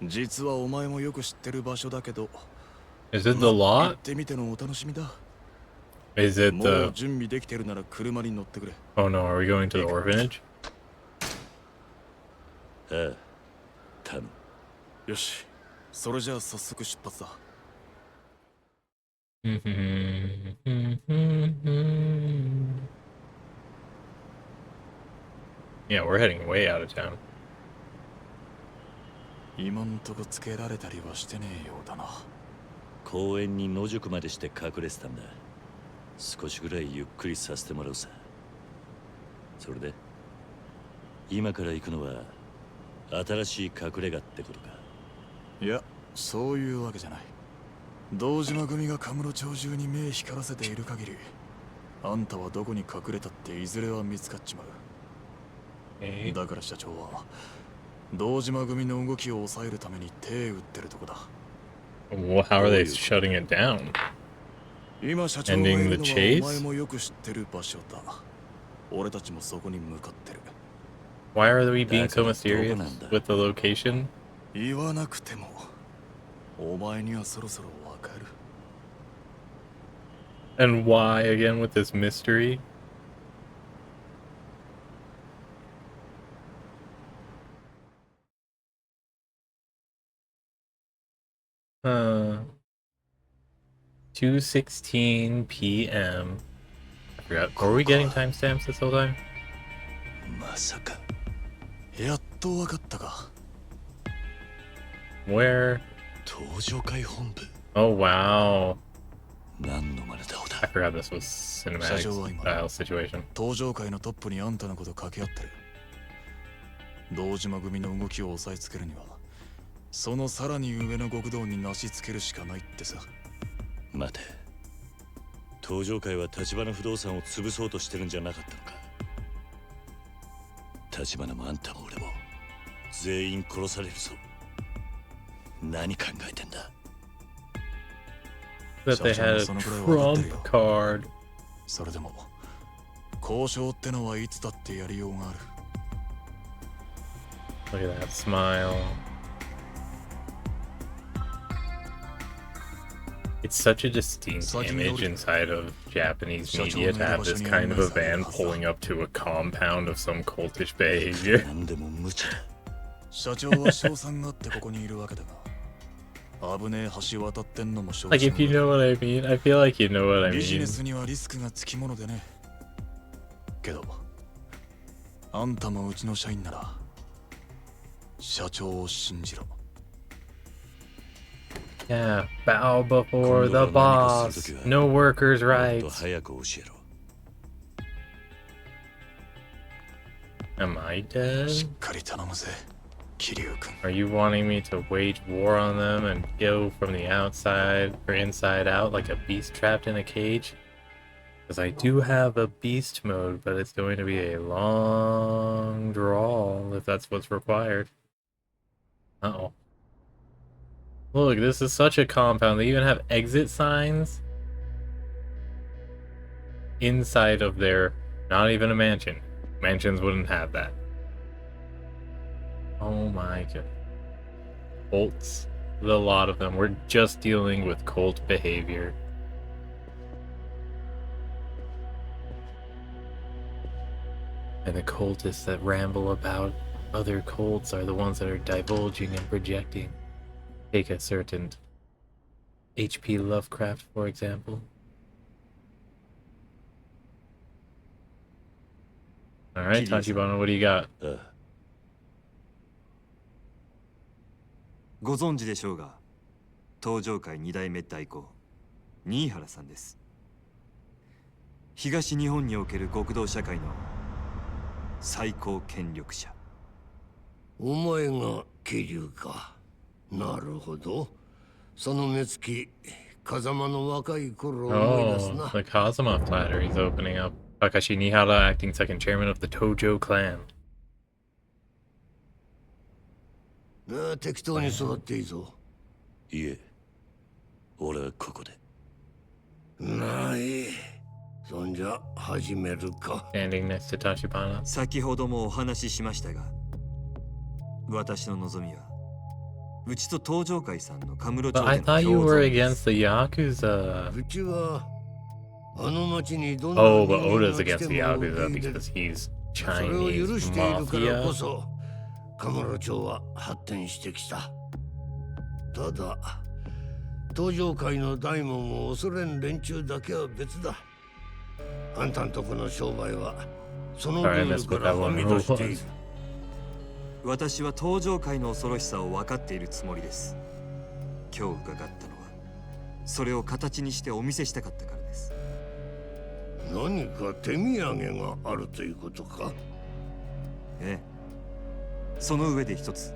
実はお前もよく知ってる場所だけど。Is it the lot? 行ってみてのお楽しみだ。Is it も the... う準備できてるなら車に乗ってくれ。Oh no, are we going to the orphanage? ああ、頼む。よし、それじゃあ早速出発だ。Yeah, we're heading way out of town. 今んとこつけられたりはしてねえようだな。公園に野宿までして隠れてたんだ。少しぐらいゆっくりさせてもらうさ。それで今から行くのは新しい隠れ家ってことか。いや、そういうわけじゃない。堂島組がカムロ町中に目光らせている限り、あんたはどこに隠れたっていずれは見つかっちまう。だから社長は堂島組の動きを抑えるために手打ってるとこだ。Well, how are they shutting it down? 今社長がいるのはお前もよく知ってる場所だ。俺たちもそこに向かってる。Why are we being so mysterious with the location? 言わなくてもお前にはそろそろわかる。 And why again with this mystery? Huh. 2:16 p.m. I forgot. Were we getting timestamps this whole time? まさかやっとわかったか。 Where? 登場会本部。 Oh wow. 何の真似だ。 I forgot this was cinematic style situation. 登場会のトップにあんたのこと掛け合ってる。堂島組の動きを抑えつけるにはそのさらに上の極道になしつけるしかないってさ。待て、登場会は橘不動産を潰そうとしてるんじゃなかったのか。橘もあんたも俺も全員殺されるぞ。何考えてんだ。 That they had a trump card. それでも交渉ってのはいつだってやりようがある。 Look at that smile. It's such a distinct image inside of Japanese media to have this kind of a van pulling up to a compound of some cultish behavior. 社長は賞賛があってここにいるわけだが。 Like if you know what I mean, I feel like you know what I mean. ビジネスにはリスクがつきものでね。けど、あんたもうちの社員なら社長を信じろ。 Yeah, bow before the boss. No workers' rights. Am I dead? しっかり頼むぜ。 Are you wanting me to wage war on them and go from the outside or inside out like a beast trapped in a cage? Because I do have a beast mode, but it's going to be a long drawl if that's what's required. Uh-oh. Look, this is such a compound. They even have exit signs inside of their, not even a mansion. Mansions wouldn't have that. Oh my god. Cults. A lot of them. We're just dealing with cult behavior. And the cultists that ramble about other cults are the ones that are divulging and projecting. Take a certain H.P. Lovecraft, for example. Alright, Tachibana, what do you got? ご存知でしょうが、登場会2代目代行、新原さんです。東日本における極道社会の最高権力者。お前が桐生か。なるほど。その目つき、風間の若い頃を思い出すな。Oh, the Kazama platter he's opening up. Kakashi Nihara acting second chairman of the Tojo clan. 適当に座っていいぞ。いえ、俺はここで。ない。そんじゃ始めるか。Standing next to Tachibana. 先ほどもお話ししましたが、私の望みは、うちと登場会さんのカムロ町 But I での thought you 共 were 存です。 against the Yakuza. うちはあの町にどんな Oh, 人 but 間 Oda's が来 against て the も受け Yakuza 入れる。 because he's それを Chinese 許しているからこ mafia. そカムロ町は発展してきた。ただ登場界の大門を恐れん連中だけは別だ。あんたんとこの商売はそのル Sorry, I ール missed か what ら that は one み rule 出している。 was. 私は登場界の恐ろしさを分かっているつもりです。今日伺ったのはそれを形にしてお見せしたかったからです。何か手土産があるということか。ええ、その上で一つ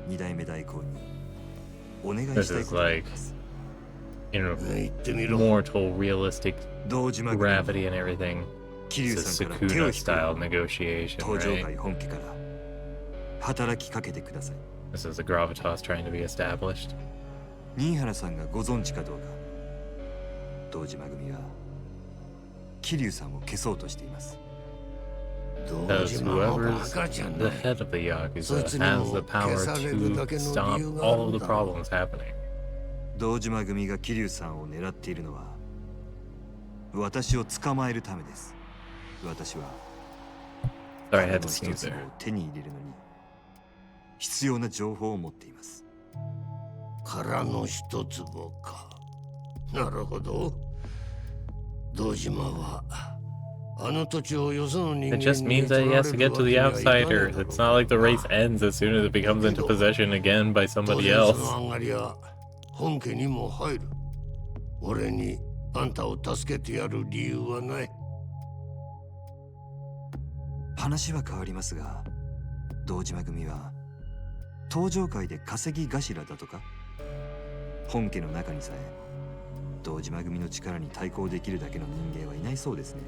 二代目代行にお願い This したい is ことがあり like ます。 言ってみろ。 immortal, realistic 堂島組 gravity and everything. 桐 It's 生 a さんから手を Sakuna 引 style く negotiation, 登場 right? 界本家から働きかけてください。 This is the gravitas trying to be established. 新原さんがご存知かどうか、堂島組は桐生さんを消そうとしています。 堂 Because 島はバ whoever's カじゃな the い。 head of the Yakuza そいつに has も the power 消されるだけ to の stop 理由がある all ん of the だろう。 problems happening. 堂島組が桐生さんを狙っているのは私を捕まえるためです。私は Sorry, I 彼 had の to 一 sneeze つを there. 手に入れるのに必要な情報を持っています。殻の一坪か。なるほど。堂島はあの土地をよその人 It 間 just に means 取 that he ら has れ to る get わ to け the にはいかないだろ outsiders. う It's not like the な。 race ends as soon as it becomes into possession again by 当 somebody 然そ else. の上がりは本家にも入る。俺にあんたを助けてやる理由はない。話は変わりますが、堂島組は登場界で稼ぎ頭だとか。本家の中にさえ堂島組の力に対抗できるだけの人間はいないそうですね。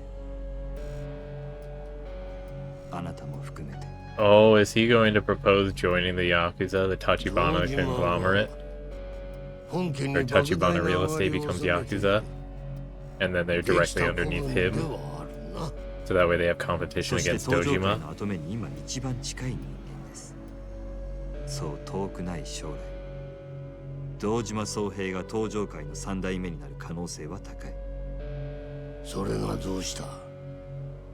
あなたも含めて。 Oh, is he going to propose joining the Yakuza, the Tachibana conglomerate? 本家に Or 莫大 Tachibana な Real 上がり Estate を becomes 恐れている Yakuza? And then they're でき directly た子 underneath 分で him? はあるな。 So that way they have competition そして against 登場界 Dojima? の跡目に今一番近い人間です。そう遠くない将来、堂島宗平が登場界の三代目になる可能性は高い。それがどうした。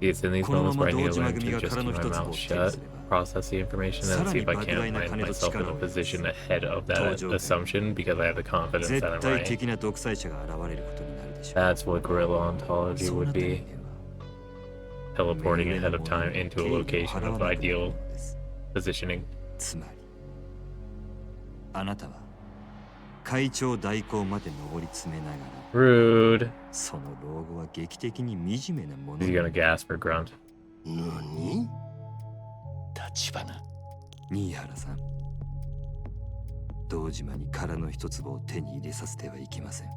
It's in these このま moments ま where I 堂 need to 島 learn 組 to が just 殻 keep の my 一つ mouth を手に shut, すれば、 process the information, and see if I can't find myself in a position ahead of that assumption because I have the confidence 絶 that I'm 対 right. 的な独裁者が現れることになるでしょう。 That's what guerrilla ontology そうな would った人 be. 間は Teleporting ahead of time into a location of ideal positioning. つまりあなたは会長代行まで上り詰めながら Rude. その老後は劇的に惨めなもの Is he に。 gonna gasp or grunt? 何。立花。新原さん、堂島に殻の一粒を手に入れさせてはいけません。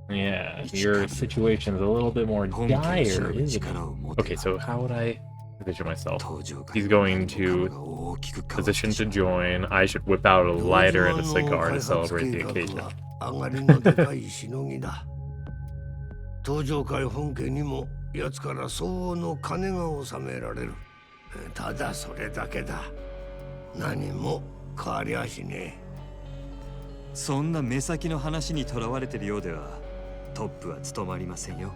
Yeah, your situation's a little bit more 本家を dire, 知る isn't 力を持て it? Okay, so how would I position myself? 登場界 He's の going 中 to の株が大きく変わって position し to まう。 join. I should whip out a lighter and a 堂島 cigar の to 開発 celebrate the 計 occasion. 画は上がりのでかいしのぎだ。登場界本家にも奴から相応の金が納められる。ただそれだけだ。何も変わりゃしねえ。そんな目先の話にとらわれてるようではトップは務まりませんよ。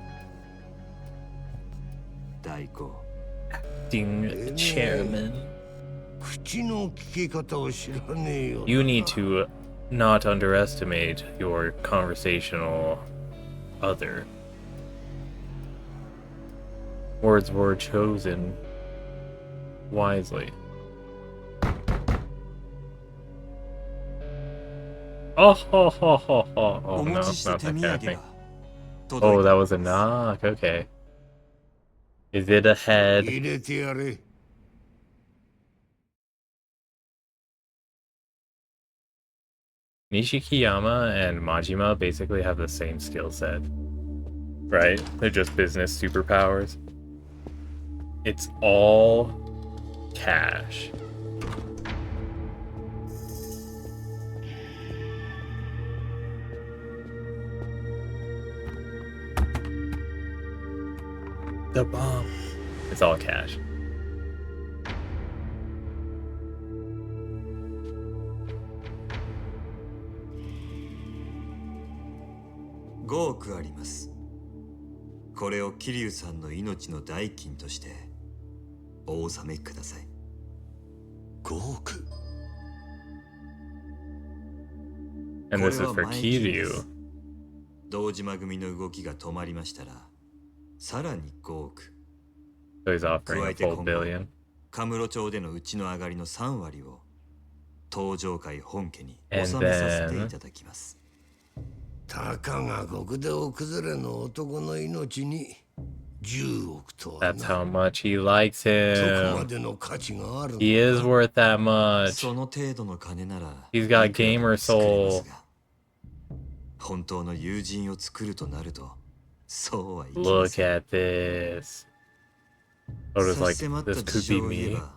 代行。 Acting chairman. 口の聞き方を知らねえよな。 You need to not underestimate your conversational other. Words were chosen wisely. Oh, ho, ho, ho, ho. Oh お no, 持 it's ちした not 手 that 土 kind 産 of が thing. 届い Oh, た that の was a です。 knock. Okay. Is it a head? 入れてやれ。 Nishikiyama and Majima basically have the same skill set, right? They're just business superpowers. It's all cash. The bomb. It's all cash. 5億あります。これを桐生さんの命の代金としてお納めください。 5億。And this is for Kiryu. 堂島組の動きが止まりましたら、さらに5億。So he's offering a full billion. カムロ町でのうちの上がりの3割を東上会本家に And 納めさせてい then ただきます。たかが極道崩れの男の命に10億とは that's な。 how much he likes どこま him. での価値があるの He is か。 worth that much. その程度の金なら He's got いくらでも gamer 作れます soul. が、本当の友人を作るとなると、そうはいきま Look せん。 at this. Oda's 差 like, し迫った this 事 could 情 be を言え me. ば、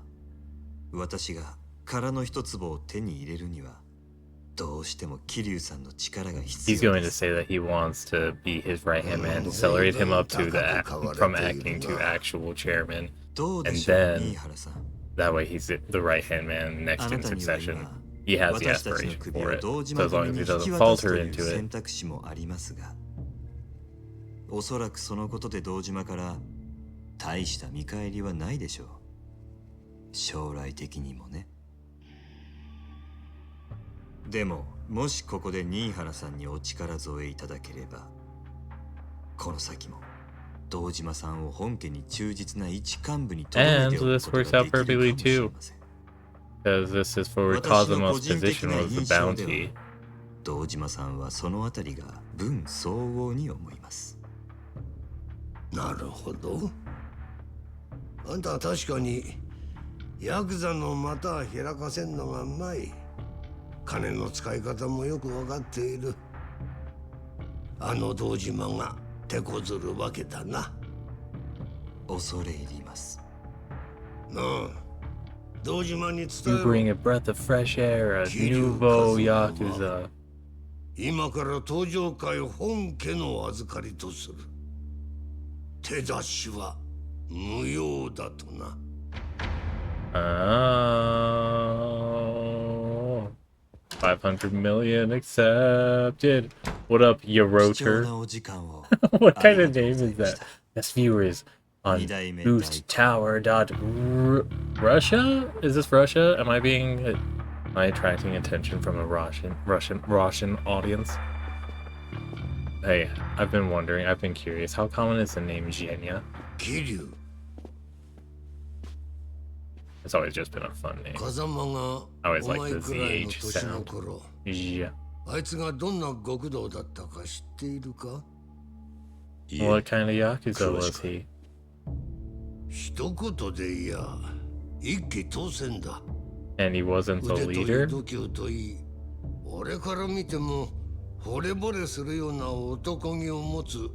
私が殻の一粒を手に入れるには、どうしても桐生さんの力が必 He's 要 going で to す。 say that he wants to be his right hand man to accelerate him up to the from acting to actual chairman. どうで And しょう、 then 新原さん。 that way he's the right hand man あ next な in たには succession. 今、 He has the 私たちの aspiration 首 for を it. 堂 So 島 as long 組 as に he 引き doesn't 渡す falter という into 選 it. 択肢もありますが、おそらくそのことで堂島から大した見返りはないでしょう。将来的にもね。でも、もしここで新原さんにお力添えいただければ、この先も堂島さんを本家に忠実な一幹部にとどめておくことができるかもしれません。 Because this is for 私の個 Kazuma's 人的 position な was the 印象で bounty. は、堂島さんはそのあたりが分相応に思います。なるほど。あんたは確かにヤクザの股は開かせんのがうまい。金の使い方もよく分かっている。あの堂島が手こずるわけだな。恐れ入ります。なあ、堂島に伝 You え bring ろ。 a breath of fresh air, a nouveau Yakuza. 今から東上会本家の預かりとする。手出しは無用だとな。Oh, 500 million accepted. What up, 貴重 Yoroter? なお時間を What あ kind り of がとう name ござい is まし that? た。 Best viewers on Nidai boosttower.russia? Is this Russia? Am I attracting attention from a Russian audience? Hey, I've been wondering, I've been curious, how common is the name Zhenya? 桐生、 It's always just been a fun name. 風間が I always お like 前 the くらいの ZH 年の sound. 頃、 Yeah. あいつがどんな極道だったか知っているか？ What kind of Yakuza was he? 一言でいや、一騎当選だ。 And he wasn't the 腕といい leader? 度胸といい、俺から見ても惚れ惚れするような男気を持つ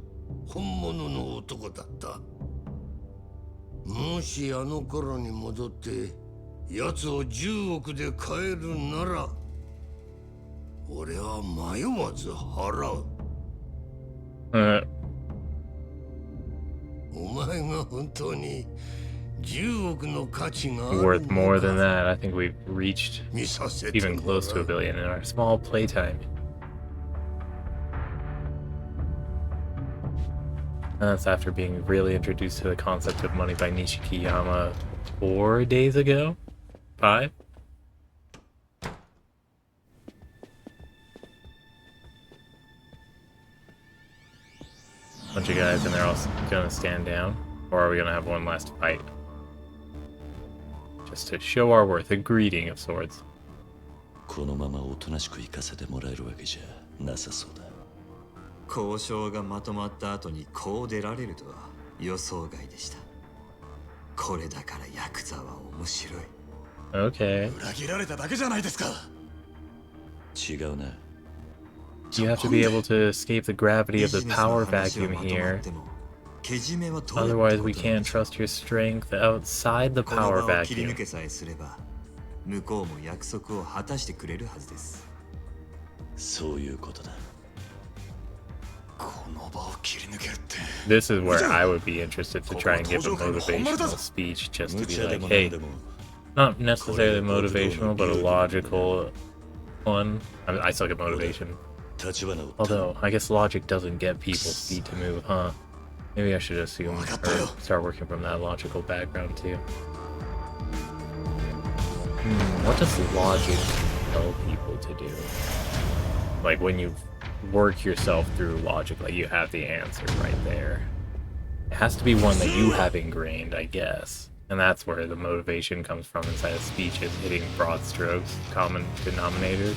本物の男だった。もしあの頃に戻って奴を10億で買えるなら、俺は迷わず払う。 お前が本当に10億の価値がある Worth の more than か that. I think we've reached 見させて even も close to ら a う。 billion in our small playtime. And that's after being really introduced to the concept of money by Nishikiyama 4 days ago? 5? Bunch of guys and they're all gonna stand down? Or are we gonna have one last fight? Just to show our worth, a greeting of sorts. このままおとなしく行かせてもらえるわけじゃなさそうだ。交渉がまとまった後にこう出られるとは予想外でした。これだからヤクザは面白い。 Okay. 裏切られただけじゃないですか。違うな。 You have to be able to escape the gravity of the power vacuum here. Otherwise, we can't trust your strength outside the この power 場を切り vacuum. 抜けさえすれば、向こうも約束を果たしてくれるはずです。そういうことだ。この場を切り抜けるって。 This is where I would be interested to try and give a motivational speech just to be like, hey, not necessarily motivational, but a logical one. I mean, I suck at motivation. 立花を Although, I guess logic doesn't get people's speed to move, huh? Maybe I should assume or start working from that logical background too. What does logic tell people to do? like when you work yourself through logic, like you have the answer right there. It has to be one that you have ingrained, I guess. And that's where the motivation comes from inside of speeches, hitting broad strokes, common denominators.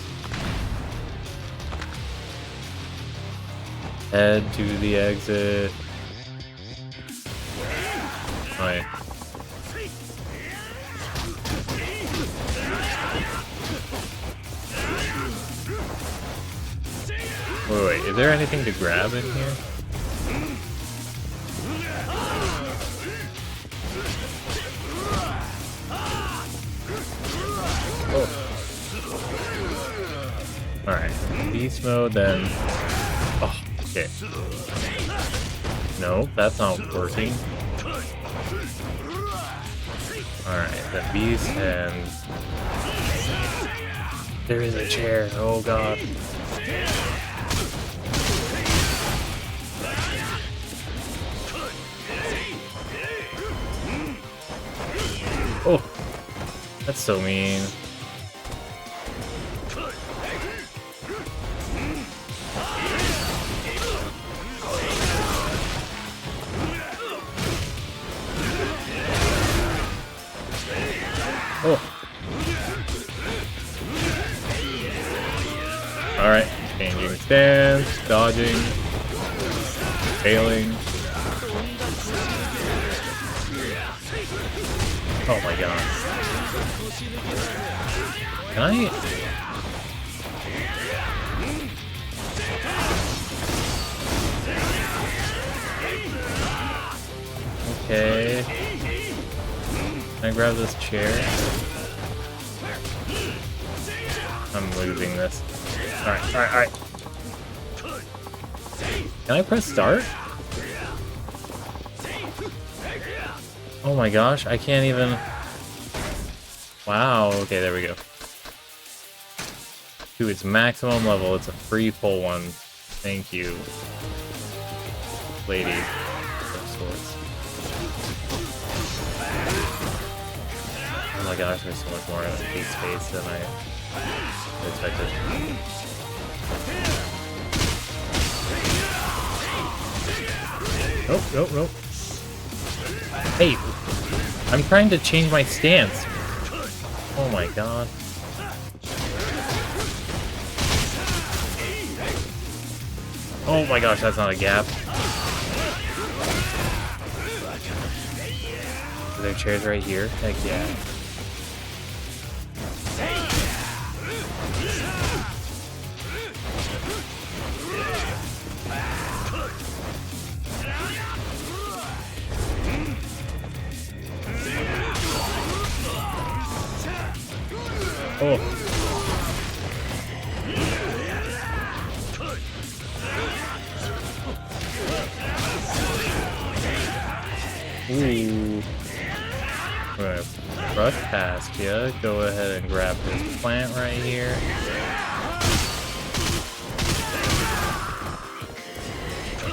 Head to the exit. Right. Wait, is there anything to grab in here? Oh. Alright, beast mode then. Oh, okay. No, that's not working. Alright, the beast and... There is a chair, oh god. Oh, that's so mean. Oh. Alright, changing stance, dodging, failing. Oh my god. Can I... Okay. Can I grab this chair? I'm losing this. Alright. Can I press start? Oh my gosh, I can't even... Wow, okay, there we go. To its maximum level, it's a free pull one. Thank you. Lady of sorts. Oh my gosh, there's so much more empty space than I expected. Nope. Hey, I'm trying to change my stance. Oh my god. Oh my gosh, that's not a gap. Are there chairs right here? Heck yeah. Oh. Ooh. I'm gonna brush past you. Go ahead and grab this plant right here.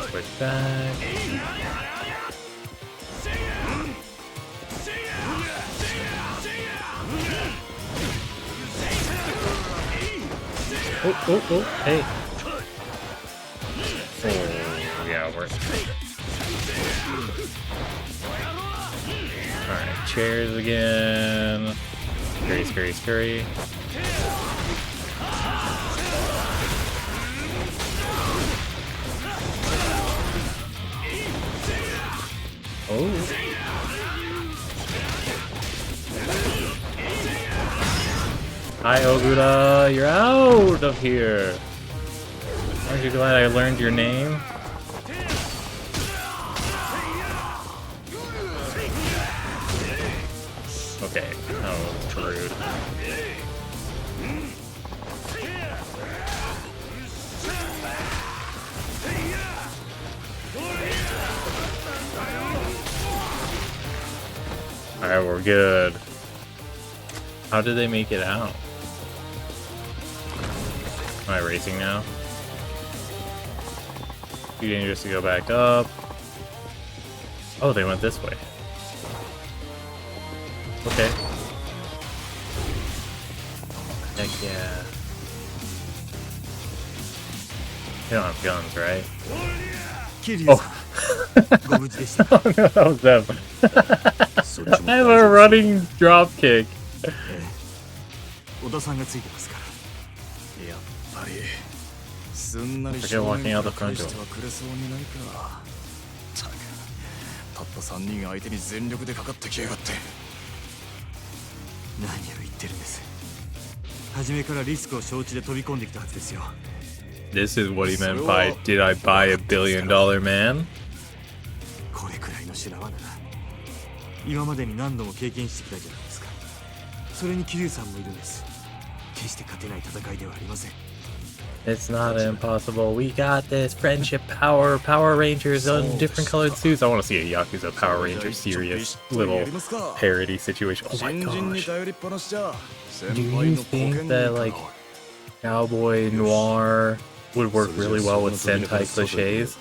Switch back. Oh, hey. Oh, yeah, we're... Alright, chairs again. Scurry. Oh. Hi, Ogura, you're out of here. Aren't you glad I learned your name? Okay, oh, that's rude. Alright, we're good. How did they make it out? Am I racing now? Too dangerous to go back up. Oh, they went this way. Okay. Heck yeah. They don't have guns, right? 桐生さん、ご無事でしたか。 Oh no, that was them. そっちも I 大 have 丈 a 夫です running drop kick. 小田さんがついてますから。やっぱりすんなり Forget walking out the front 返してはくれそうにないか。たくたった3人相手に全力でかかってきやがって。何を言ってるんです。初めからリスクを承知で飛び込んできたはずですよ。 This is what he meant by "Did I buy a $1 billion man?" これくらいの修羅場なら今までに何度も経験してきたじゃないですか。それに桐生さんもいるんです。決して勝てない戦いではありません。 It's not impossible. We got this. Friendship, power, Power Rangers on different colored suits. I want to see a Yakuza Power Ranger serious little parody situation. Oh my 新人に gosh. 頼りっぱなしじゃ Do you think that like cowboy noir would work really well with Sentai cliches?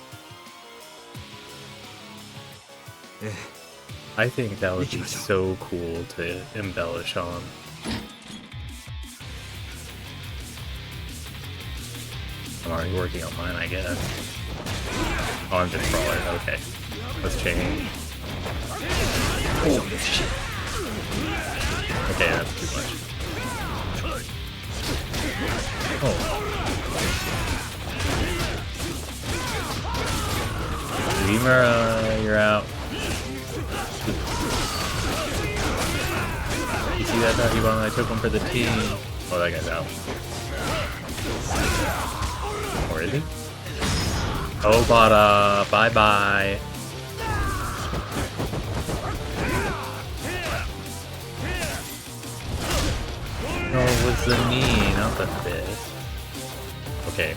ええ、 I think that would be so cool to embellish on. I'm already working on mine, I guess. Oh, I'm just crawling. Okay. Let's change. Oh, shit. Okay, that's too much. Oh. Lemura, you're out. You see that Tagline? I took one for the team. Oh, that guy's out. Or is he? Oh, Bada. Bye-bye. No, it was the knee, not the fist. Okay.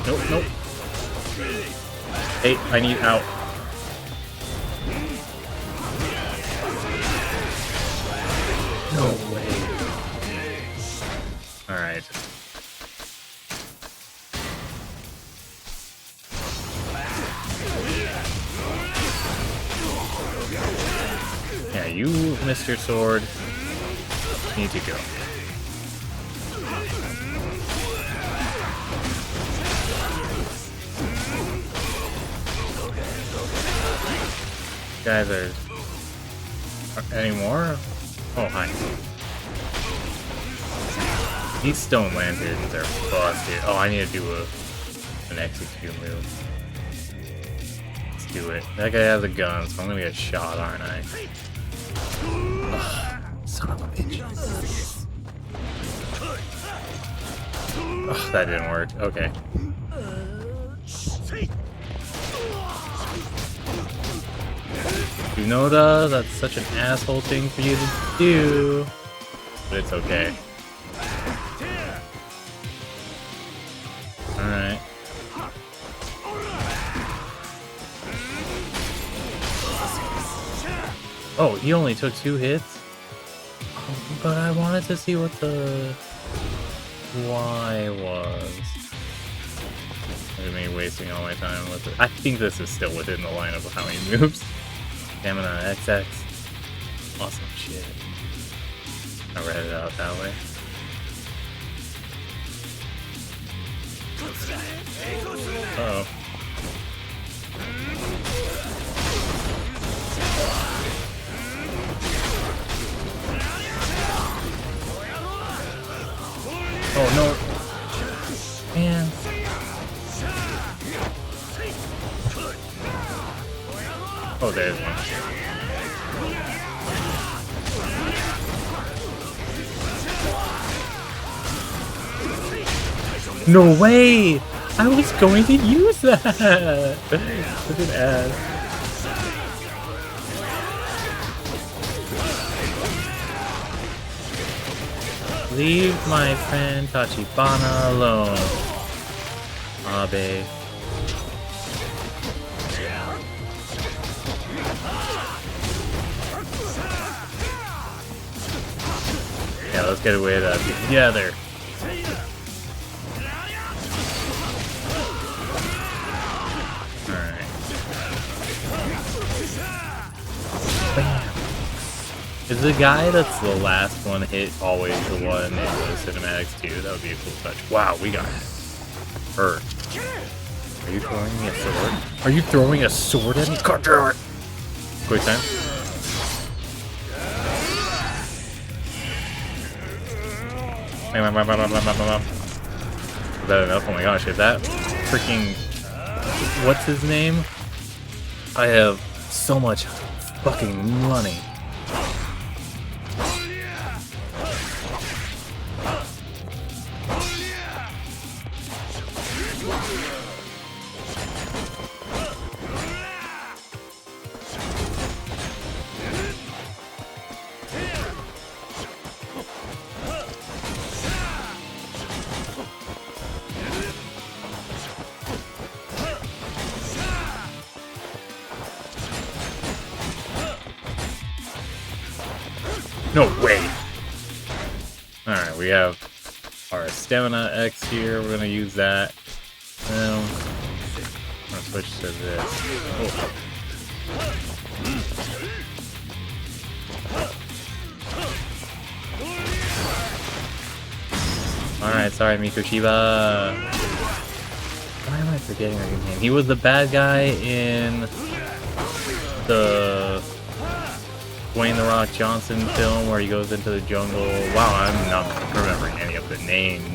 Nope, nope. Hey, I need out. No way. Alright. Yeah, you, Mr. Sword, need to go. Guys are any more? Oh, hi. These stone lanterns are busted. Oh, I need to do an execute move. Let's do it. That guy has a gun, so I'm gonna get shot, aren't I? Ugh, son of a bitch. Ugh, that didn't work. Okay. Yunoda, that's such an asshole thing for you to do. But it's okay. Alright. Oh, he only took 2 hits? Oh, but I wanted to see what the why was. Look at me wasting all my time with it. I think this is still within the line of how he moves. Stamina XX. Awesome shit. I read it out that way. Uh-oh. Oh no. Man. Oh, there's one. No way! I was going to use that! Look at ass. Leave my friend Tachibana alone. Abe. Yeah, let's get away with that together. Alright. Bam. Is the guy that's the last one hit always the one in the cinematics too? That would be a cool touch. Wow, we got hurt. Are you throwing me a sword? Are you throwing a sword at me? Can't do it! Quick time. Is that enough? Oh my gosh, is that freaking... What's his name? I have so much fucking money. No way! Alright, we have our stamina X here. We're gonna use that. Now, I'm gonna switch to this. Oh. Alright, sorry, Mikushiba. Why am I forgetting her name? He was the bad guy in the Dwayne "The Rock" Johnson film where he goes into the jungle. Wow, I'm not remembering any of the names.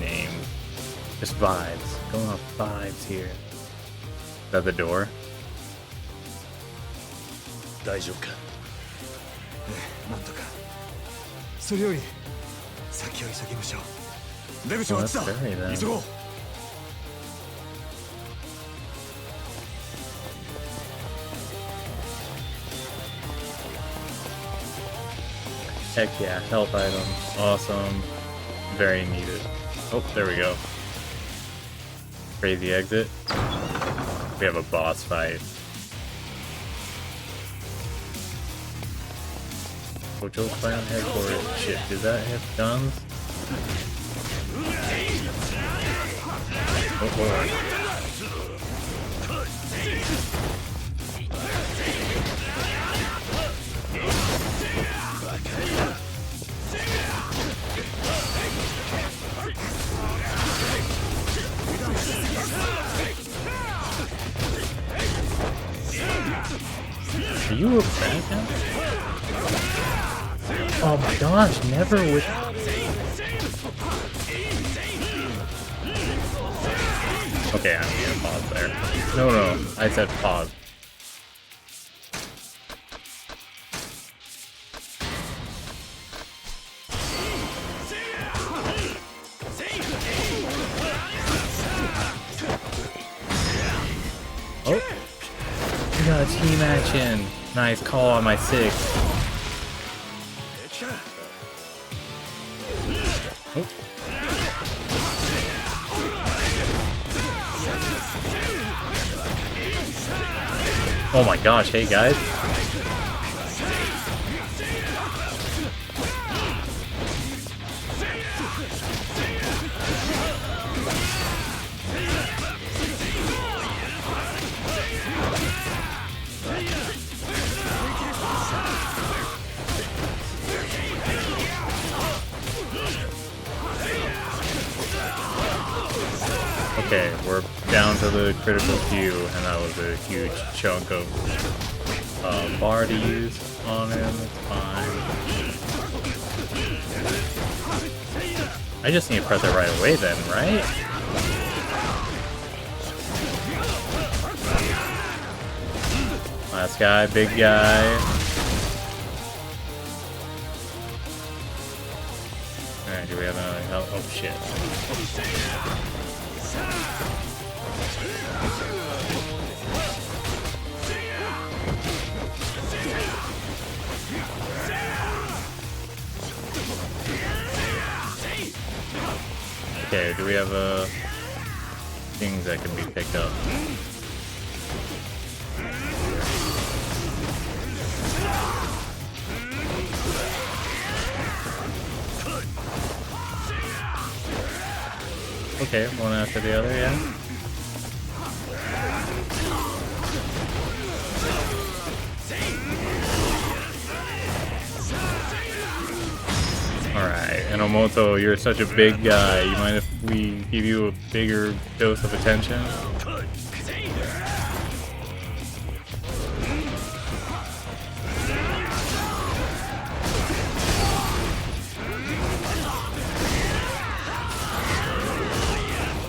Just vibes. Going off vibes here. Is that the door? 大丈夫か。なんとか。それより先を急ぎましょう。出口はあっちだ。急ごう。Heck yeah, health item. Awesome. Very needed. Oh, there we go. Crazy exit. We have a boss fight. Kojo's Clan Headquarters. Shit, did that have guns? Oh boy. Are you a bad guy? Oh my gosh, never with... Okay, I'm gonna pause there. No, I said pause. Oh, we got a team action. Nice call on my 6. Oh. Oh my gosh, hey guys. Okay, we're down to the critical few, and that was a huge chunk of bar to use on him. It's fine. I just need to press it right away then, right? Last guy, big guy. Alright, do we have another help? Oh shit. Okay, do we have things that can be picked up? Okay, one after the other, yeah. Enomoto, you're such a big guy. You mind if we give you a bigger dose of attention?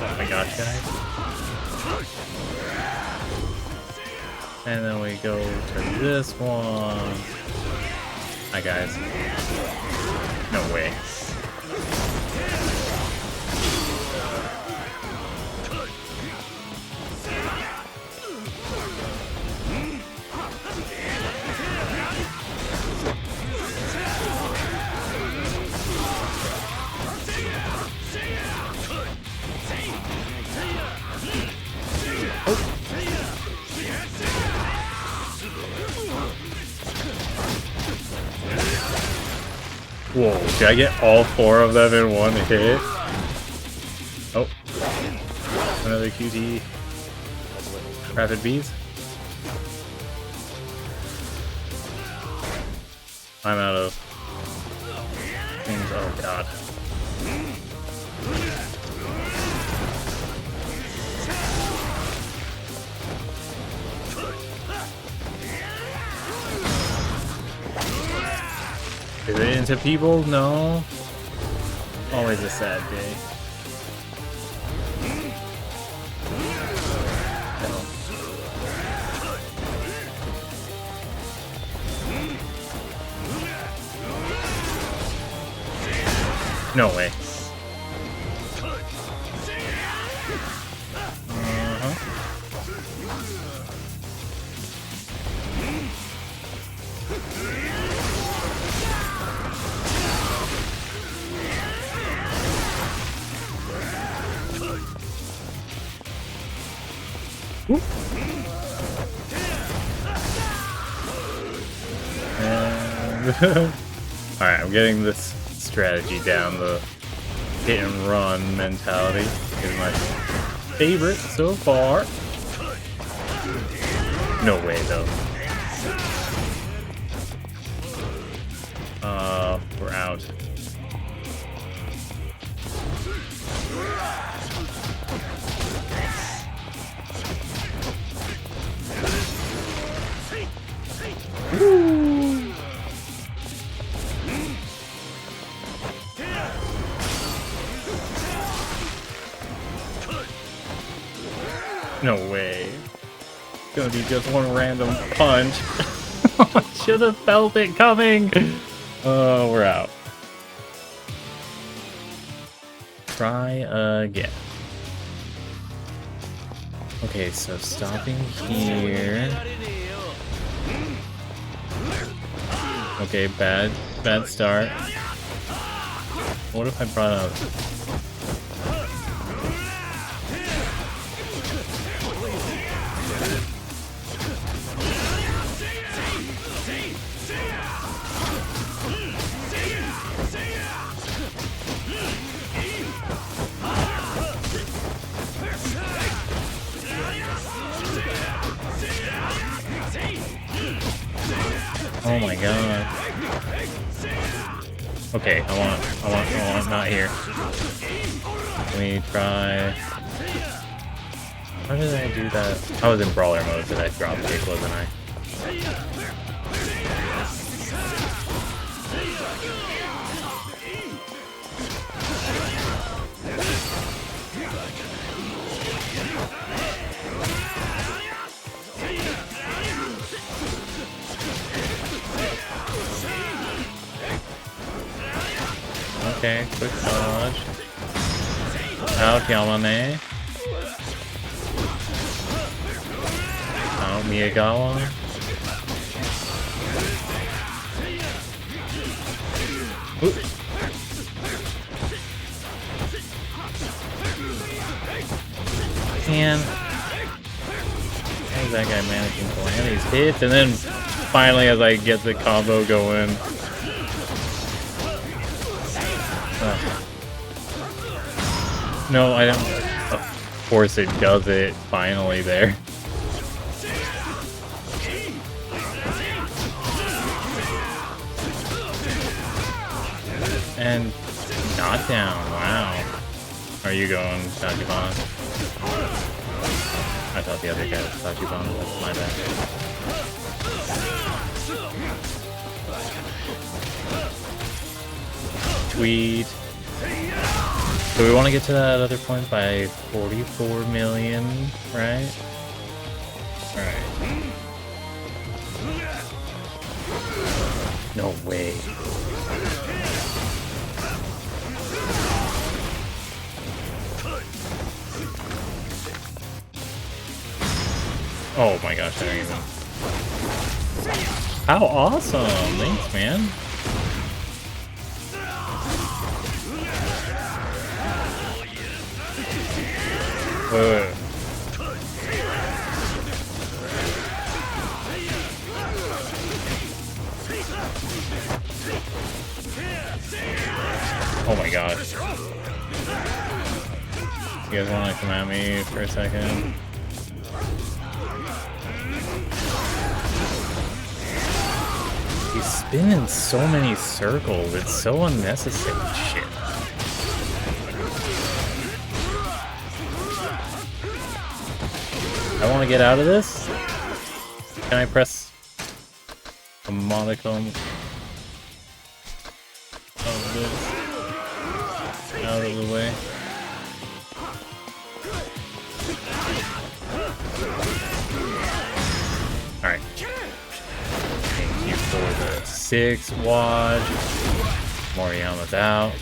Oh my gosh, guys. And then we go to this one. Hi, guys. No way. Whoa, did I get all 4 of them in one hit? Oh. Another QT. Rapid bees. I'm out of things. Oh god. Is it into people? No. Always a sad day. No way. Alright, I'm getting this strategy down. The hit and run mentality is my favorite so far. No way though. We're out. No way. It's gonna be just one random punch. I should have felt it coming. Oh, we're out. Try again. Okay, so stopping here. Okay, bad start. What if I brought up? Oh my god. Okay, I want, not here. Let me try. How did I do that? I was in brawler mode, did I drop kick, wasn't I? Okay, quick dodge. Out Yamane. Out Miyagawa. Ooh. Man. How is that guy managing to land these hits? And then finally as I get the combo going. No, I don't. Of course it does it finally there. And not down. Wow. Are you going, Tachibana? I thought the other guy was Tachibana. That's my bad. Tweet. So we want to get to that other point by 44 million, right? Alright. No way. Oh my gosh, I don't even... How awesome! Thanks, man. Wait. Oh my gosh. You guys want to come at me for a second? He's spinning so many circles. It's so unnecessary shit. I want to get out of this. Can I press a modicum of this out of the way? Alright. Thank you for the 6 watch. Moriyama's out.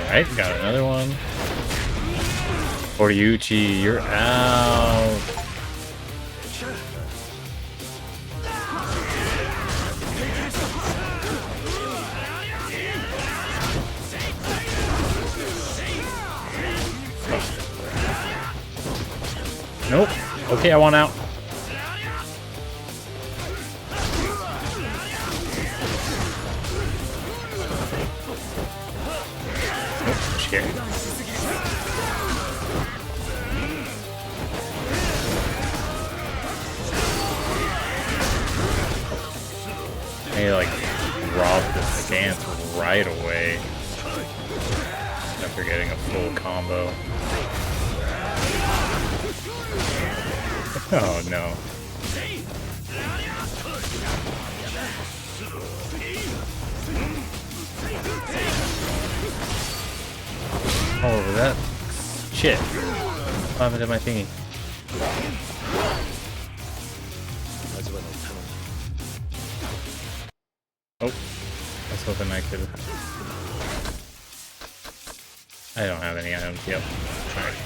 Alright, got another one. Horiuchi, you're out. Nope. Okay, I want out. Nope, scary. They like robbed the stance right away after getting a full combo. Oh no. Oh, that shit. What happened to my thingy? Oh, I was hoping I could. I don't have any items. Yep. Alright.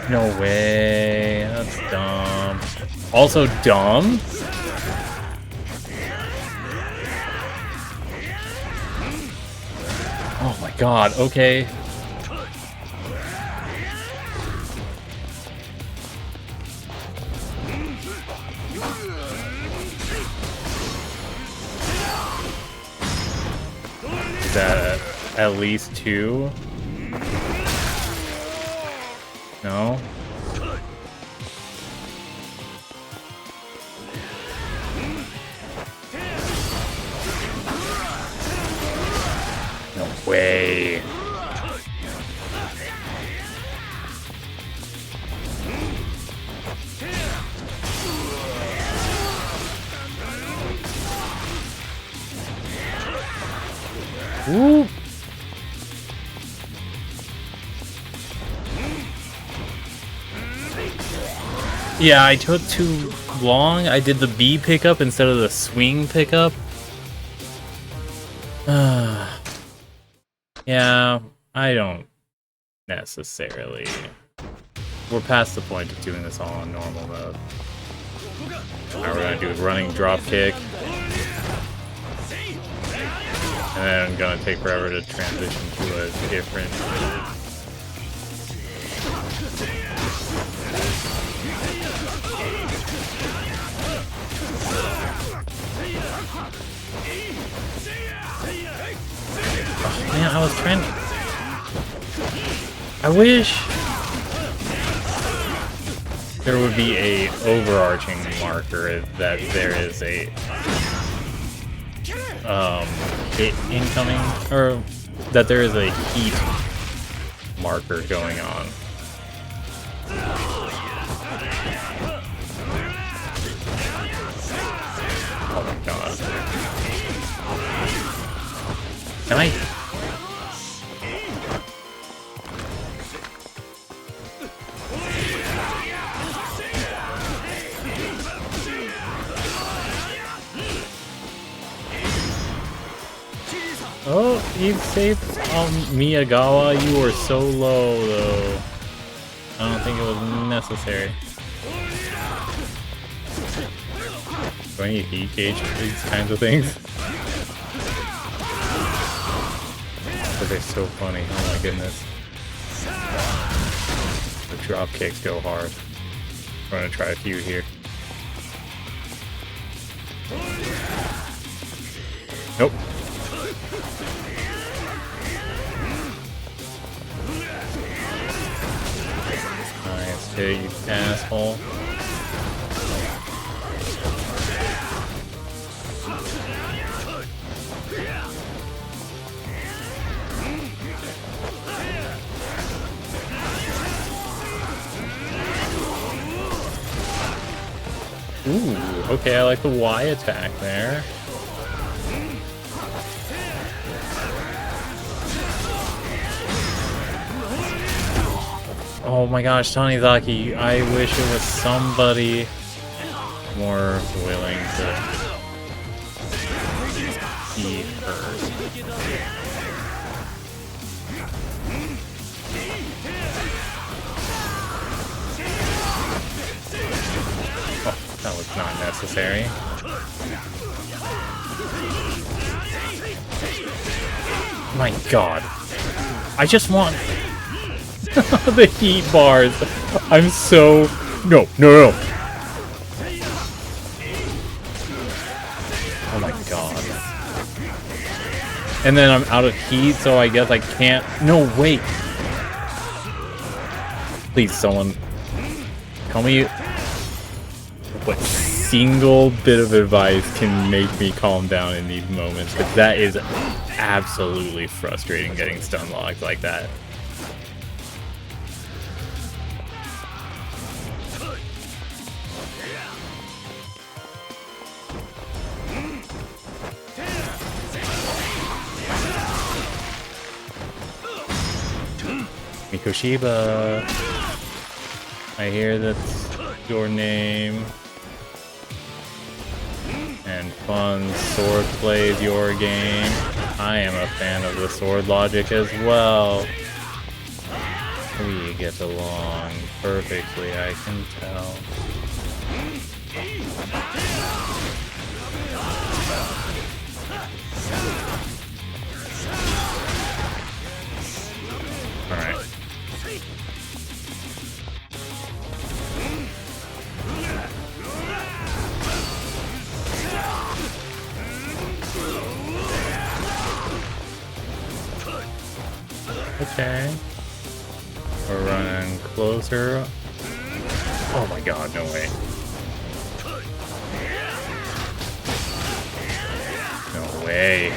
No way. That's dumb. Also dumb? Oh my god, okay. Is that at least 2? No? No way. Woo! Yeah, I took too long. I did the B pickup instead of the swing pickup. Yeah, I don't necessarily. We're past the point of doing this all on normal mode. All we're gonna do is running drop kick. And then I'm gonna take forever to transition to a different. I was trying. I wish there would be a overarching marker that there is a hit incoming, or that there is a heat marker going on. Oh my god. Can I? Oh, you saved Miyagawa. You were so low, though. I don't think it was necessary. Do I need heat gauge for these kinds of things? But they're so funny. Oh my goodness. The drop kicks go hard. I'm gonna try a few here. Nope. Nice hit, you asshole. Ooh, okay, I like the Y attack there. Oh my gosh, Tanizaki, I wish it was somebody more willing to be hurt. Oh, that was not necessary. My god. I just want the heat bars. I'm so... No. Oh my god. And then I'm out of heat, so I guess I can't... No, wait. Please, someone... Tell me what single bit of advice can make me calm down in these moments, because that is absolutely frustrating getting stun locked like that. Mikoshiba, I hear that's your name. And fun sword play is your game. I am a fan of the sword logic as well. We get along perfectly, I can tell. Alright. Okay. We're running closer. Oh my god, no way. No way.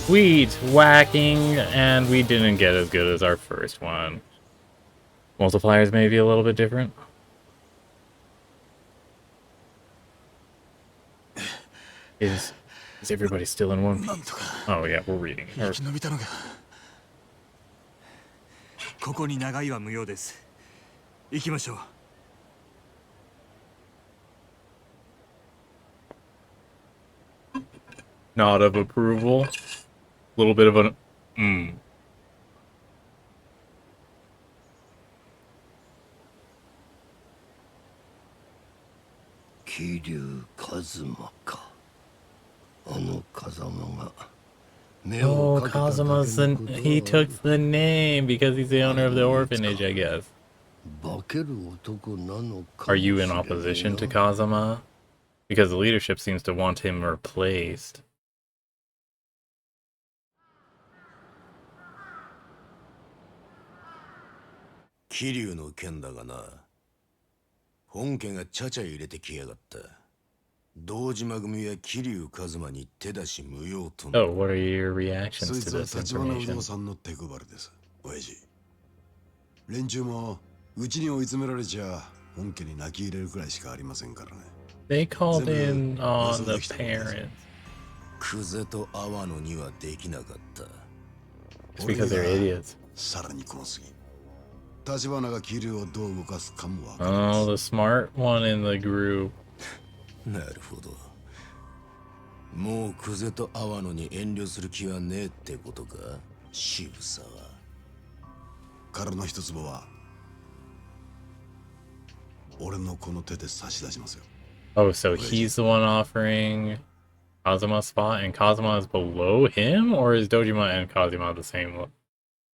Sweet! Whacking! And we didn't get as good as our first one. Multipliers may be a little bit different. Is everybody still in one? Oh yeah, we're reading. Or... ここに長いは無用です。行きましょう。Nod of approval. A little bit of an Kiryu Kazama か。あのKazamaが。Oh, Kazama's he took the name because he's the owner of the orphanage, I guess. Are you in opposition to Kazama? Because the leadership seems to want him replaced. 桐生の件だがな、本家がちゃちゃ入れてきやがった。堂島組は桐生一馬に手出し無用とな。Oh, what are your reactions そい to つは this 立花不 information? 動産の手配りです、親父。連中もうちに追い詰められちゃ本家に泣き入れるくらいしかありませんからね。 They called in on the parents. 久世と阿波野にはできなかった。It's because they're idiots. さらにこのすぎ。立花が桐生をどう動かすかもわかりま Oh, す。 the smart one in the group. なるほど。もう久世と阿波野に遠慮する気はねえってことか、渋沢。殻の一坪は俺のこの手で差し出しますよ。 Oh, so he's the one offering Kazama spot, and Kazama is below him, or is Dojima and Kazama the same?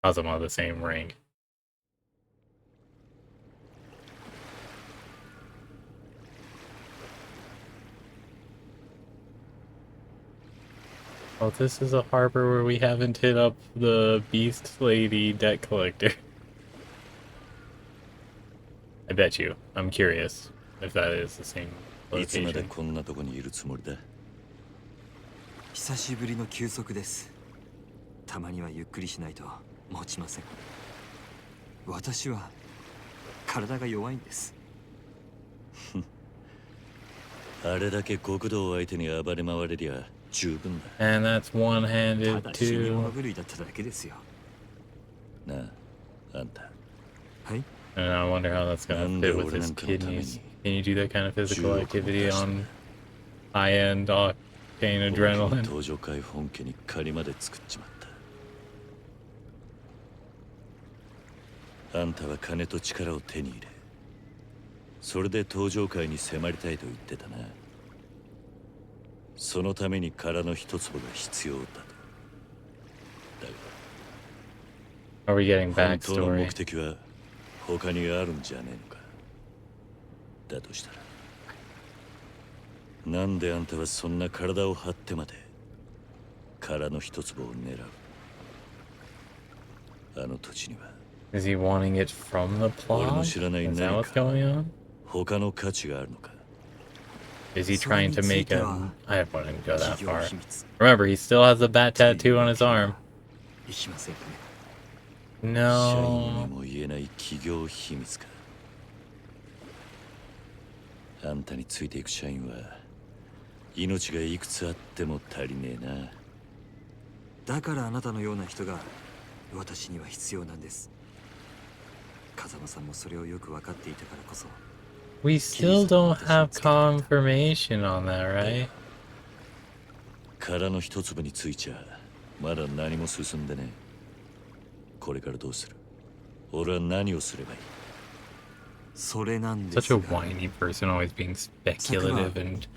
Kazama the same rank? Oh, this is a harbor where we haven't hit up the Beast Lady debt collector. I bet you. I'm curious if that is the same いつまで location. こんなとこにいるつもりだ。久しぶりの休息です。たまにはゆっくりしないと持ちません。私は体が弱いんです。あれだけ極道を相手に暴れ回れりゃ十分だ。 And that's た one-handed だ死に物 too. 狂いだっただけですよ。なあ、あんた。はい。 And I wonder how that's gonna fit with his kidneys. Can you do that kind of physical activity on high-end octane 本家 adrenaline? 登場会本家に借りまで作っちまった。あんたは金と力を手に入れ、それで登場会に迫りたいと言ってたな。そのために殻の一坪が必要だと。だ Are we getting が本当の backstory? 目的は他にあるんじゃねえのか。だとしたらなんであんたはそんな体を張ってまで殻の一坪を狙う。あの土地には Is he wanting it from the 俺の plot? 知らない Is that 何 what's か going on? 他の価値があるのか。 Is he trying to make a... I wouldn't go that 企業 far. 秘密。 Remember, he still has the bat tattoo on his arm. いきませんかね。社員に No. も言えない企業秘密か。あんたについていく社員は命がいくつあっても足りねえな。だからあなたのような人が私には必要なんです。風間さんもそれをよく分かっていたからこそ。 We still don't have confirmation on that, right? 殻の一粒についちゃまだ何も進んでねえ。これからどうする？俺は何をすればいい？それなんで Such す a が、 whiny person, always being speculative and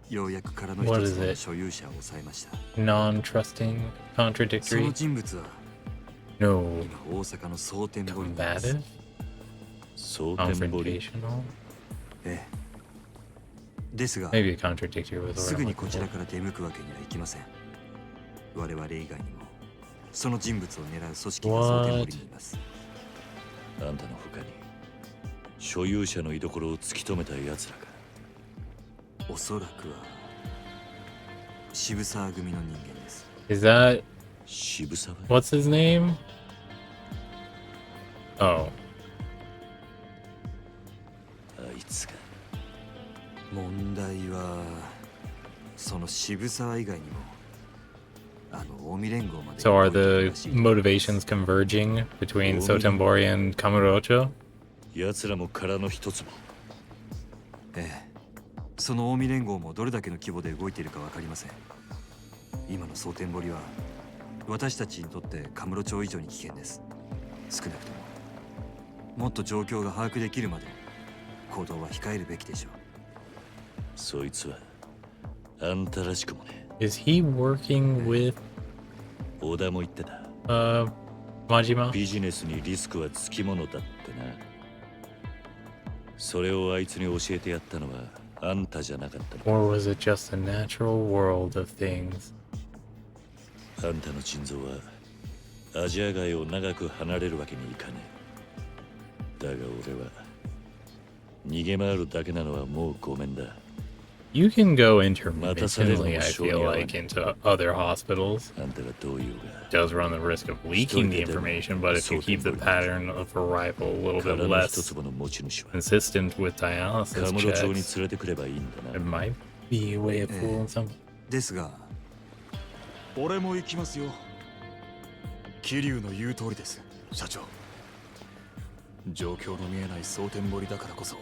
ようやくからの What 一 is つの it? 所有者を抑えました。 non-trusting, そ contradictory, の人物は no 今大阪の蒼天堀にいます。 combative, 蒼天堀。 confrontational. ええ。ですが、 Maybe contradictory with す what ぐ I'm にこ looking ちら for. から出向くわけにはいきません。我々以外にもその人物を狙う組織が蒼天堀にいます。あんたの他に所有者の居所を突き止めた奴らか。おそらくは渋沢組の人間です。 Is that 渋沢？ what's his name? Oh, あいつか。問題はその渋沢以外にもあの近江連合まで so are 動いてる the らしい motivations converging between Sotembori and Kamurocho? 奴らも殻の一粒。ええ。その近江連合もどれだけの規模で動いているか分かりません。今の蒼天堀は私たちにとってカムロ町以上に危険です。少なくとももっと状況が把握できるまで行動は控えるべきでしょう。そいつはあんたらしくもね。 Is he working with 小田も言ってた。 Majima? ビジネスにリスクはつきものだってな。それをあいつに教えてやったのはあんたじゃなかったのか。 Or was it just a natural world of things? あんたの腎臓はアジア街を長く離れるわけにいかねえ。だが俺は逃げ回るだけなのはもうごめんだ。 You can go intermittently, I feel like, into other hospitals. あんたがどう言うが Does run the risk of leaking the information, but if you keep the pattern of arrival a little bit 体の一 less 坪の持ち主は consistent with dialysis カムロ町に checks, 連れてくればいいんだ it な。 might be a way of fooling some. ですが俺も行きますよ。桐生の言う通りです、社長。状況の見えない蒼天堀だからこそ、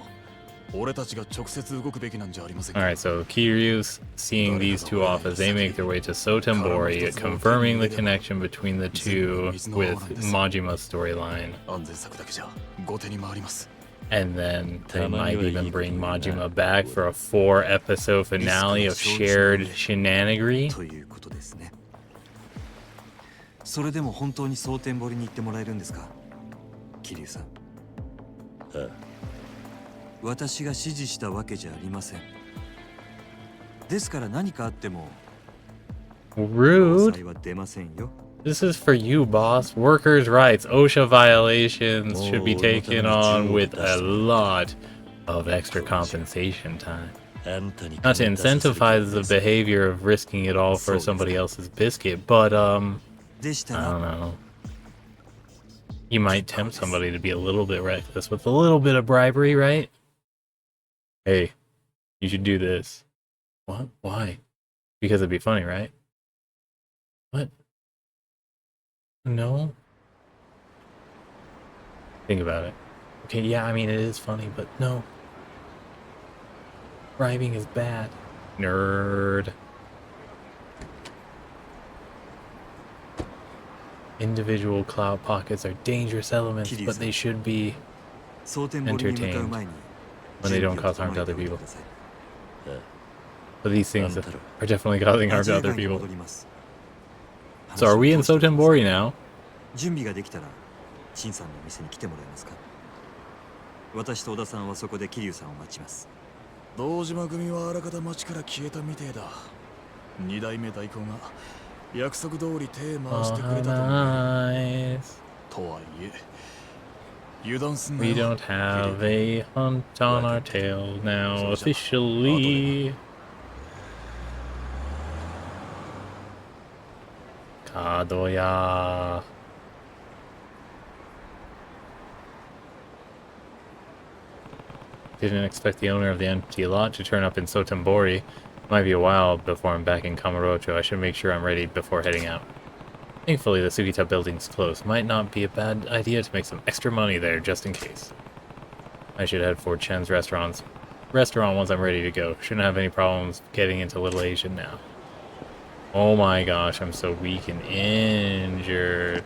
俺たちが直接動くべきなんじゃありませんか。 Alright, so Kiryu's seeing these two off as they make their way to Sotembori, confirming the connection between the two with Majima's storyline. 安全策だけじゃ後手に回ります。 And then they might even bring Majima back for a 4-episode finale of shared shenanigery. ということですね。それでも本当に蒼天堀に行ってもらえるんですか、桐生さん。ああ、私が指示したわけじゃありません。ですから何かあっても Rude. は出ませんよ。 This is for you, boss. Workers' rights, OSHA violations should be taken on with a lot of extra compensation time. あんたに Not to incentivize the behavior of risking it all for somebody else's biscuit, but でした I ら don't know. You might tempt somebody to be a little bit reckless with a little bit of bribery, right? Hey, you should do this. What? Why? Because it'd be funny, right? What? No? Think about it. Okay, yeah, I mean, it is funny, but no. Bribing is bad. Nerd. Individual cloud pockets are dangerous elements, but they should be 蒼天堀に向かう前に when they don't cause harm to other people. But these things are definitely causing harm to other people. So are we in Sotembori now? 準備ができたら陳さんの店に来てもらえますか。私と小田さんはそこで桐生さんを待ちます。堂島組はあらかた町から消えたみてえだ。二代目代行が約束通り手回してくれたと思う。 Nice. とはいえ油断すんな We よ。 don't have a hunt on our tail now officially. Kadoya. Didn't expect the owner of the empty lot to turn up in Sotembori. Might be a while before I'm back in Kamurocho. I should make sure I'm ready before heading out. Thankfully, the Sugita building's close. Might not be a bad idea to make some extra money there, just in case. I should head for Chen's restaurant once I'm ready to go. Shouldn't have any problems getting into Little Asian now. Oh my gosh, I'm so weak and injured.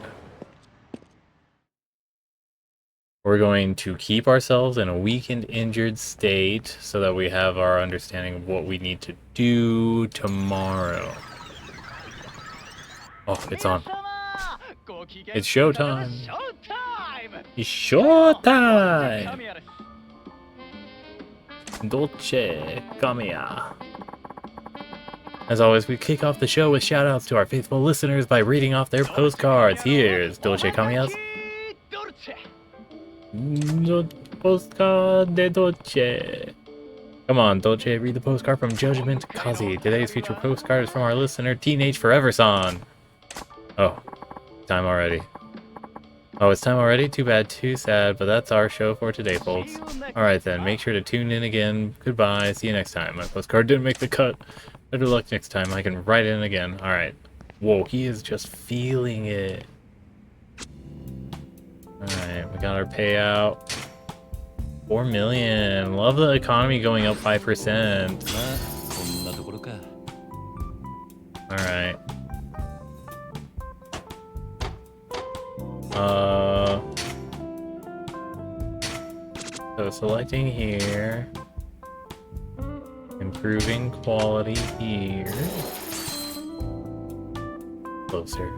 We're going to keep ourselves in a weak and injured state so that we have our understanding of what we need to do tomorrow. Oh, it's on. It's showtime. It's showtime. Dolce Kamiya. As always, we kick off the show with shoutouts to our faithful listeners by reading off their postcards. Here's Dolce Kamiya's postcard de Dolce. Come on, Dolce, read the postcard from Judgment Kazi. Today's featured postcard is from our listener, Teenage Forever-san. Oh, time already. Oh, it's time already? Too bad, too sad, but that's our show for today, folks. Alright then, make sure to tune in again. Goodbye, see you next time. My postcard didn't make the cut. Better luck next time, I can write in again. Alright. Whoa, he is just feeling it. Alright, we got our payout. 4 million. Love the economy going up 5%. Alright. So selecting here. Improving quality here. Closer.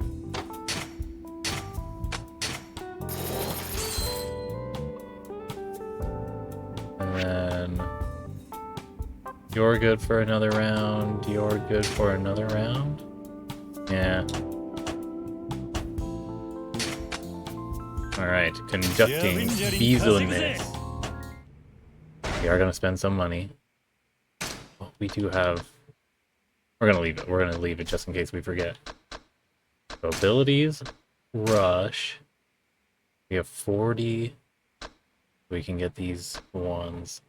And then You're good for another round. You're good for another round. Yeah. Alright, conducting business. We are gonna spend some money. Oh, we do have... We're gonna leave it. We're gonna leave it just in case we forget. So abilities, rush. We have 40. We can get these ones.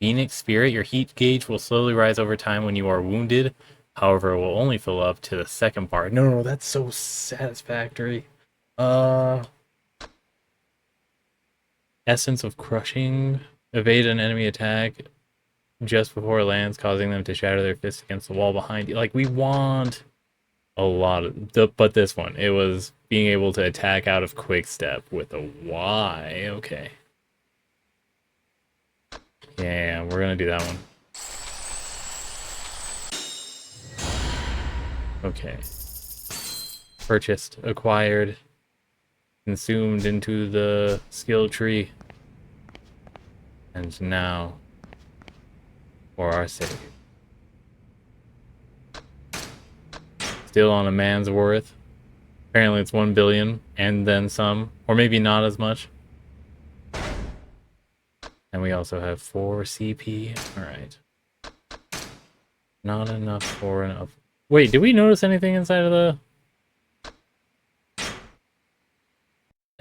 Phoenix Spirit, your heat gauge will slowly rise over time when you are wounded. However, it will only fill up to the second part. No, that's so satisfactory. Essence of Crushing. Evade an enemy attack just before it lands, causing them to shatter their fists against the wall behind you. Like, we want a lot of... But this one, it was being able to attack out of quick step with a Y. Okay. Yeah, we're gonna do that one. Okay. Purchased, acquired, consumed into the skill tree. And now, for our save. Still on a man's worth. Apparently it's 1 billion and then some, or maybe not as much. And we also have 4 CP. Alright. Not enough for enough. Wait, did we notice anything inside of the...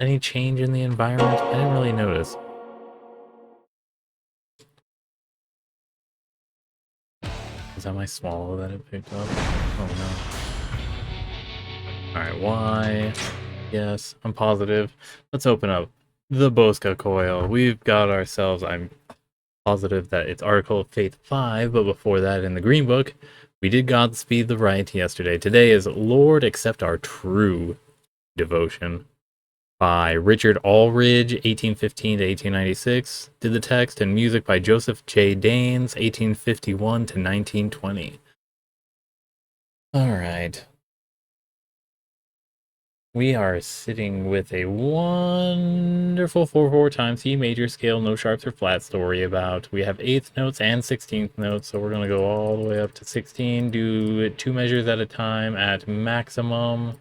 Any change in the environment? I didn't really notice. Is that my swallow that it picked up? Oh no. Alright, why? Yes, I'm positive. Let's open up the Bosca coil. We've got ourselves, I'm positive that it's Article of Faith 5, but before that in the Green Book, we did Godspeed the Right yesterday. Today is Lord Accept Our True Devotion by Richard Allridge, 1815 to 1896. Did the text and music by Joseph J. Daines, 1851 to 1920. Alright. We are sitting with a wonderful 4/4 time C major scale, no sharps or flats to worry about. We have 8th notes and 16th notes, so we're going to go all the way up to 16, do it 2 measures at a time at maximum.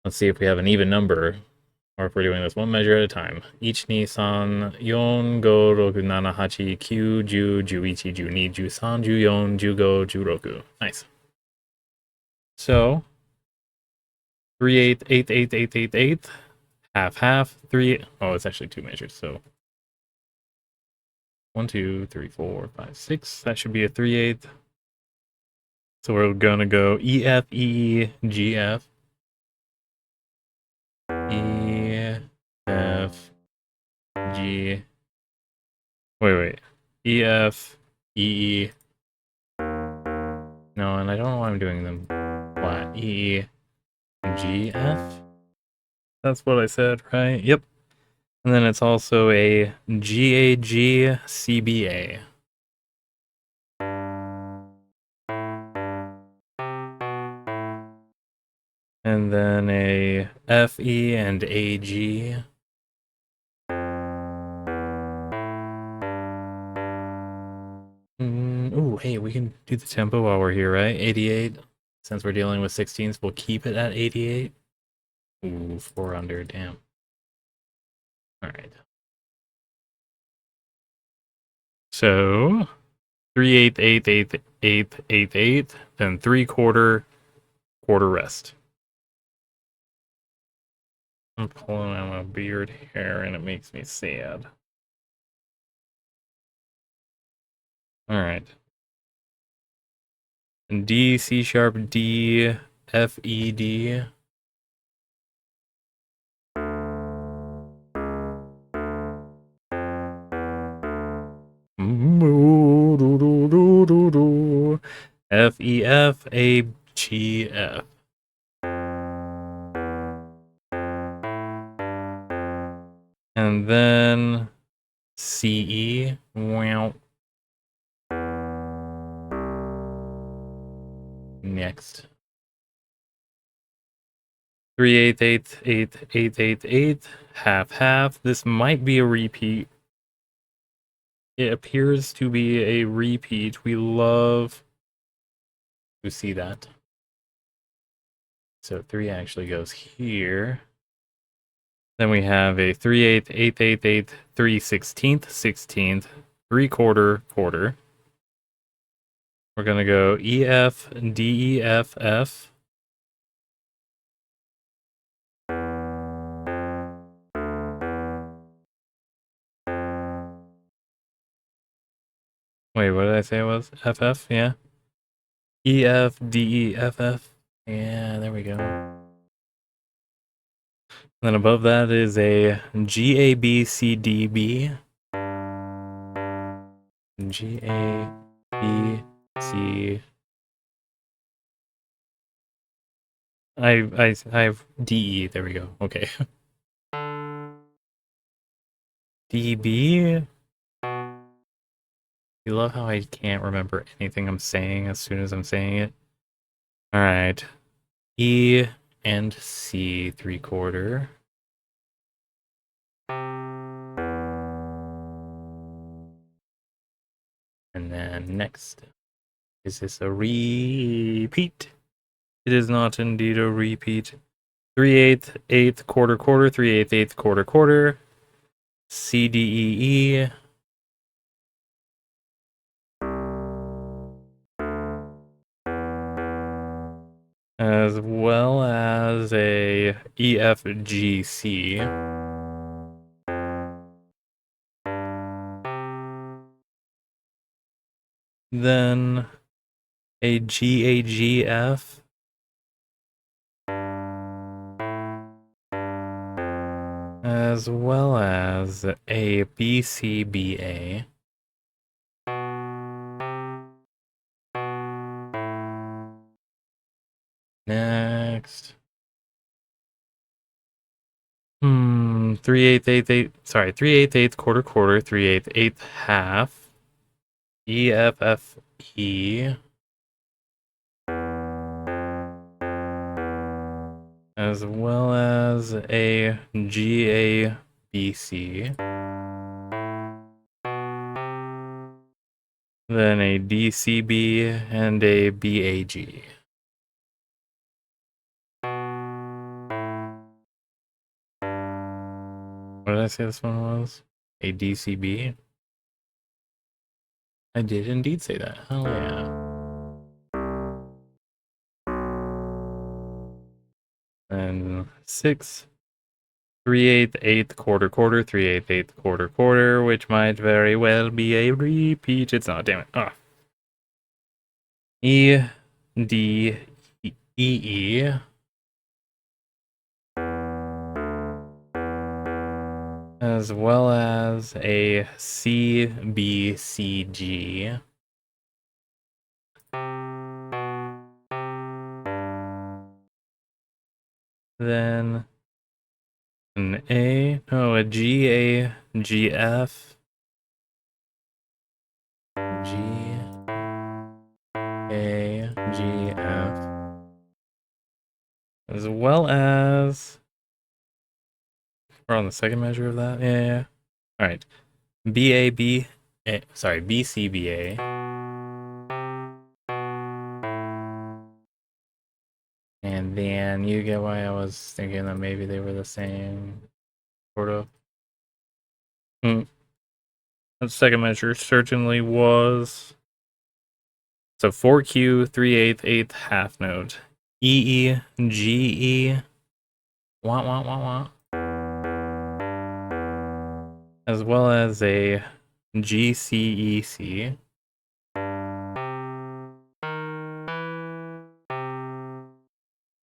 Let's see if we have an even number, or if we're doing this 1 measure at a time. 1, 2, 3, 4, 5, 6, 7, 8, 9, 10, 11, 12, 13, 14, 15, 16, 17, 18, 19, 20. Nice. So 3/8, 8/8, 8/8, 8/8, half, half, 3. Oh, it's actually 2 measures, so 1, 2, 3, 4, 5, 6. That should be a 3/8. So we're gonna go E, F, E, G, F. E, F, G. Wait. E, F, E. No, and I don't know why I'm doing them flat. E, G, F. That's what I said, right? Yep. And then it's also a GAG, CBA. And then a FE and AG. Ooh, hey, we can do the tempo while we're here, right? 88. Since we're dealing with 16s, we'll keep it at 88. Ooh, 4 under, damn. Alright. So 3/8, 8, 8, 8, 8, 8, then 3/4, quarter rest. I'm pulling out my beard hair and it makes me sad. Alright. D, C sharp, D, F, E, D. F, E, F, A, G, F. And then C, E. Wow. Next. 3/8, 8, 8, 8, 8, 8, half, half. This might be a repeat. It appears to be a repeat. We love to see that. So 3 actually goes here. Then we have a 3/8, 8/8, 8, 3/16, 16th, 3/4, quarter. We're gonna go E, F, D, E, F, F. Wait, what did I say it was? F, F, yeah. E, F, D, E, F, F. Yeah, there we go. Then above that is a G, A, B, C, D, B. G, A, B, C. I have D, E. There we go. Okay. D, B. You love how I can't remember anything I'm saying as soon as I'm saying it. All right. E and C, 3/4. And then next, is this a repeat? It is not indeed a repeat. 3/8, 8th, quarter, quarter, 3/8, 8th, quarter, quarter. C, D, E, E. As well as a E, F, G, C. Then a G, A, G, F. As well as a B, C, B, A. Next. 3/8, 8, 8, sorry, 3/8, 8th, quarter, quarter, 3/8, 8th, half. E, F, F, E. As well as a G, A, B, C. Then a D, C, B, and a B, A, G. What did I say this one was? A D, C, B? I did indeed say that. Hell yeah. And 6, 3/8, 8th, quarter, quarter, 3/8, 8th, quarter, quarter, which might very well be a repeat. It's not, damn it. Ah. E, D, E, E. As well as a C, B, C, G. Then an A, no, a G, A, G, F. G, A, G, F. As well as, we're on the second measure of that. Yeah. All right. B, A, B, A, sorry, B, C, B, A. And then you get why I was thinking that maybe they were the same, sort of. That second measure certainly was. So 4Q, 3/8, 8th, half note. E, E, G, E. Wah, wah, wah, wah. As well as a G, C, E, C.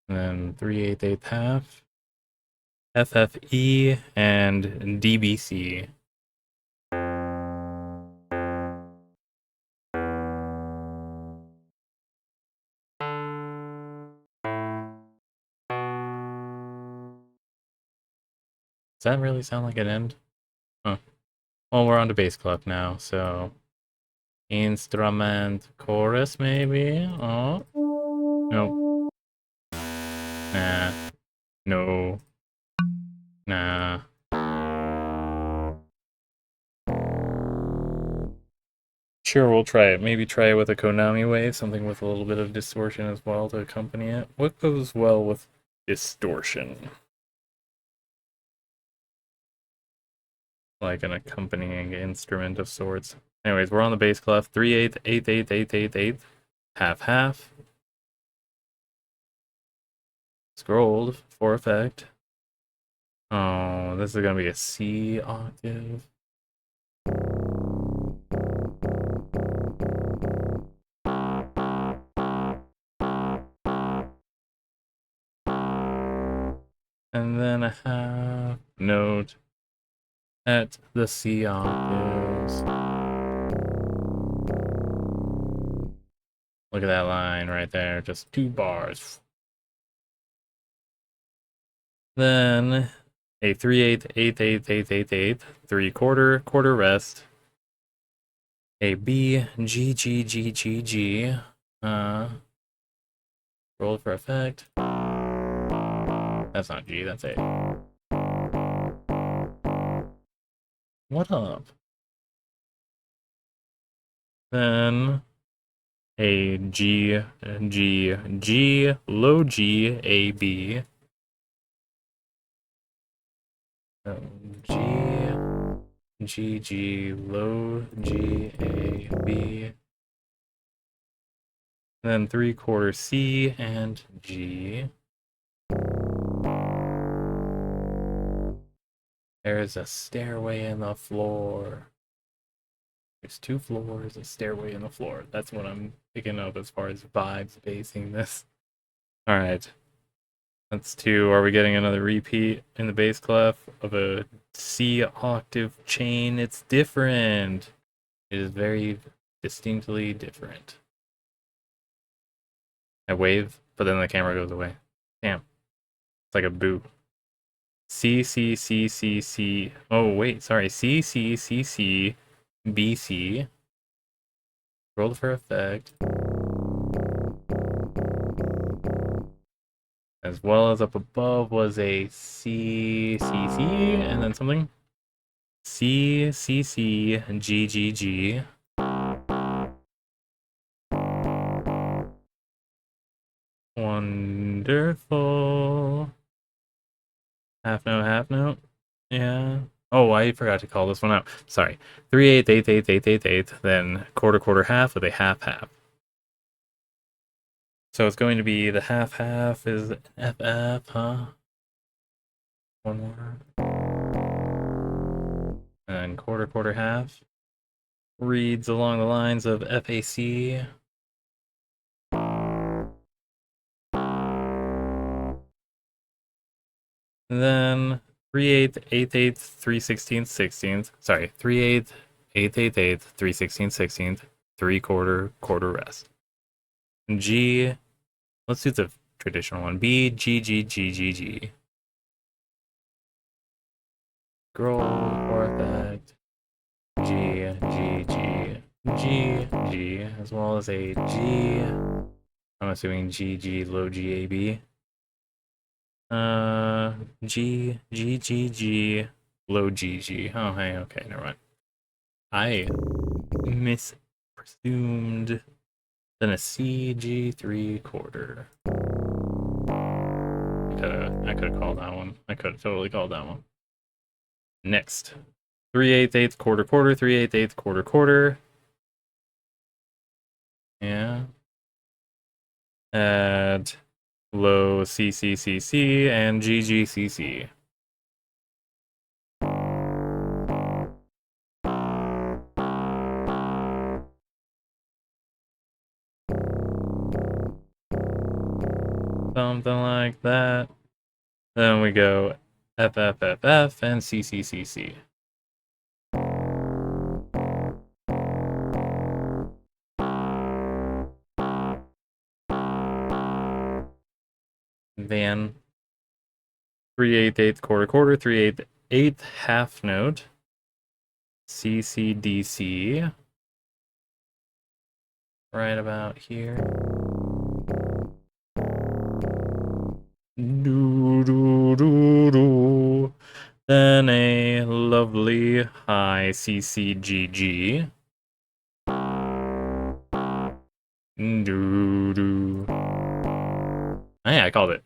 And then 3/8, 8th, half. F, F, E, and D, B, C. Does that really sound like an end? Huh. Well, we're on to bass clef now, so instrument chorus maybe? Oh. Nope. Nah. No. Nah. Sure, we'll try it. Maybe try it with a Konami wave, something with a little bit of distortion as well to accompany it. What goes well with distortion? Like an accompanying instrument of sorts. Anyways, we're on the bass clef. 3/8, 8/8, 8/8, 8, half half. Scrolled for effect. Oh, this is gonna be a C octave. And then a half note at the C octaves. Look at that line right there, just 2 bars. Then a 3/8, 8/8, 8/8, 8, 3/4, quarter rest. A B, G, G, G, G, G. Roll for effect. That's not G, that's A. What up? Then a G, G, G, low G, A, B. G, G, G, low G, A, B. Then 3/4 C and G. There's a stairway in the floor. There's 2 floors, a stairway in the floor. That's what I'm picking up as far as vibes basing this. Alright. That's 2. Are we getting another repeat in the bass clef of a C octave chain? It's different. It is very distinctly different. I wave, but then the camera goes away. Damn. It's like a boot. C, C, C, C, C. Oh, wait, sorry. C, C, C, C, B, C. Rolled for effect. As well as up above was a C, C, C, and then something. C, C, C, G, G, G. Wonderful. Half note, half note. Yeah. Oh, I forgot to call this one out. Sorry. 3/8, 8/8, 8/8, 8. Then quarter, quarter, half with a half, half. So it's going to be the half, half is FF, huh? One more. And quarter, quarter, half reads along the lines of FAC. And then 3/8, 8/8, 3/16, 16th. Sorry, 3/8, 8/8, 8, 3/16, 16th, 3/4, quarter rest. G, let's do the traditional one. B, G, G, G, G, G. Scroll for effect. G, G, G, G, G, as well as a G. I'm assuming G, G, low G, A, B. G, G, G, G, low G, G. Oh, hey, okay, never mind. I mispresumed. Then a C, G, 3/4. I could have called that one. I could have totally called that one. Next. 3/8, 8, quarter, quarter, 3/8, 8, quarter, quarter. Yeah. Add low C, C, C, C, and G, G, C, C. Something like that. Then we go F, F, F, F, and C, C, C, C. Then 3/8, 8, quarter, quarter, 3/8, 8, half note. C, C, D, C. Right about here. Do, do, do, do. Then a lovely high C, C, G, G. Doo-doo. Oh, yeah, I called it.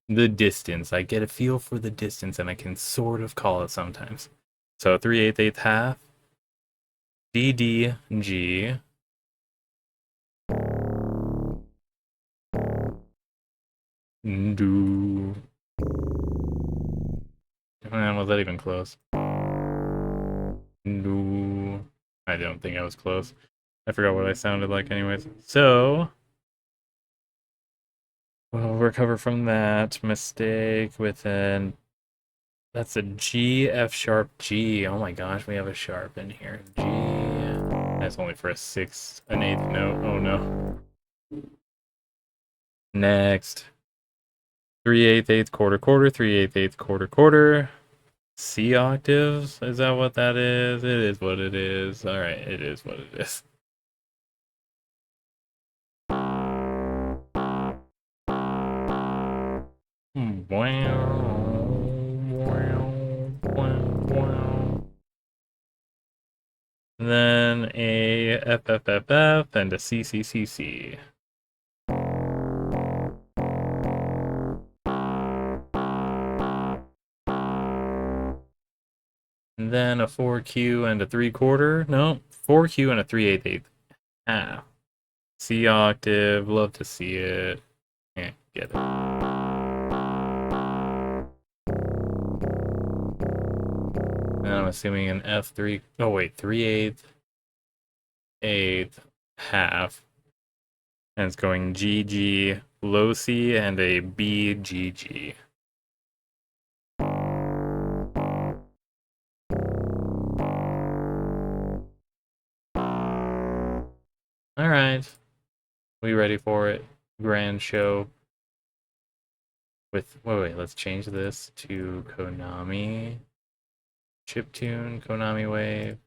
The distance. I get a feel for the distance, and I can sort of call it sometimes. So 3/8 half. D, D, G. Do. Was that even close? Do. I don't think I was close. I forgot what I sounded like anyways. So, we'll recover from that mistake with an... That's a G, F sharp, G. Oh my gosh, we have a sharp in here. G. That's only for an eighth note. Oh no. Next. 3/8 eighth quarter quarter, 3/8 eighth quarter quarter. C octaves? Is that what that is? It is what it is. Alright, it is what it is. Then a F F F F and a C C C C. And then a 4Q and a 3/4. No, 4Q and a 3/8 half. C octave, love to see it. Can't get it. And I'm assuming an F3. Oh wait, 3/8, 8th, half. And it's going G G, low C, and a B G G. All right, we ready for it? Grand show. With wait, let's change this to Konami. Chiptune, Konami Wave.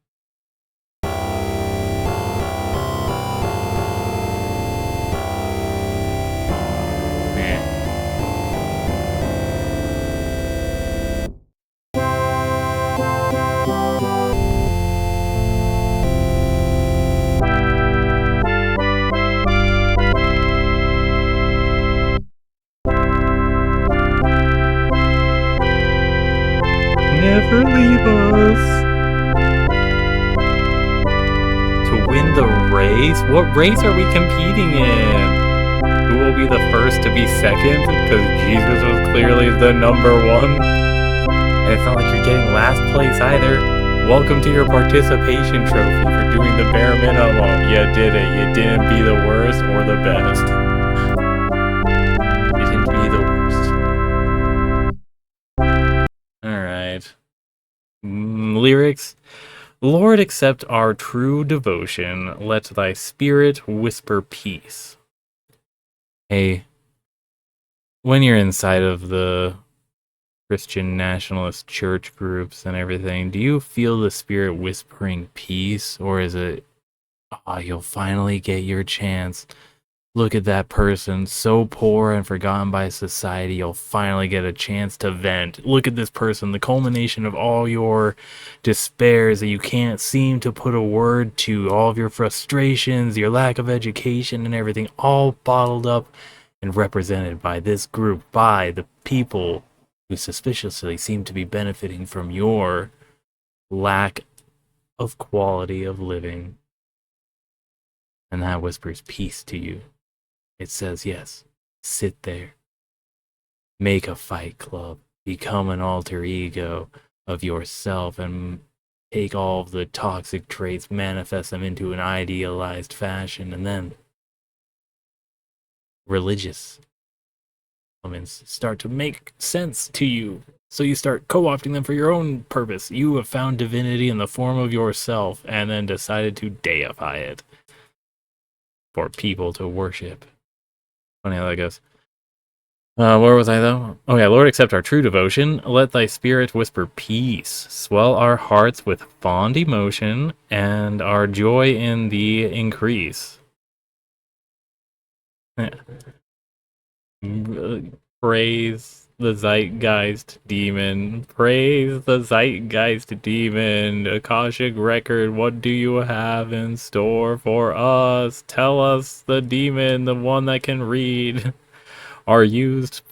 Never leave us. To win the race? What race are we competing in? Who will be the first to be second? Because Jesus was clearly the number one. And it's not like you're getting last place either. Welcome to your participation trophy for doing the bare minimum. You did it. You didn't be the worst or the best. You didn't be the worst. Alright. Lyrics. Lord, accept our true devotion. Let thy spirit whisper peace. Hey, when you're inside of the Christian nationalist church groups and everything, do you feel the spirit whispering peace? Or is it, you'll finally get your chance. Look at that person, so poor and forgotten by society, you'll finally get a chance to vent. Look at this person, the culmination of all your despairs that you can't seem to put a word to, all of your frustrations, your lack of education and everything, all bottled up and represented by this group, by the people who suspiciously seem to be benefiting from your lack of quality of living. And that whispers peace to you. It says, yes, sit there. Make a fight club. Become an alter ego of yourself and take all of the toxic traits, manifest them into an idealized fashion, and then religious elements start to make sense to you. So you start co-opting them for your own purpose. You have found divinity in the form of yourself and then decided to deify it for people to worship. Funny how that goes. Where was I though? Oh yeah, Lord, accept our true devotion. Let thy spirit whisper peace. Swell our hearts with fond emotion, and our joy in thee increase. Praise the Zeitgeist Demon. Praise the Zeitgeist Demon. Akashic Record, what do you have in store for us? Tell us, the demon, the one that can read, our used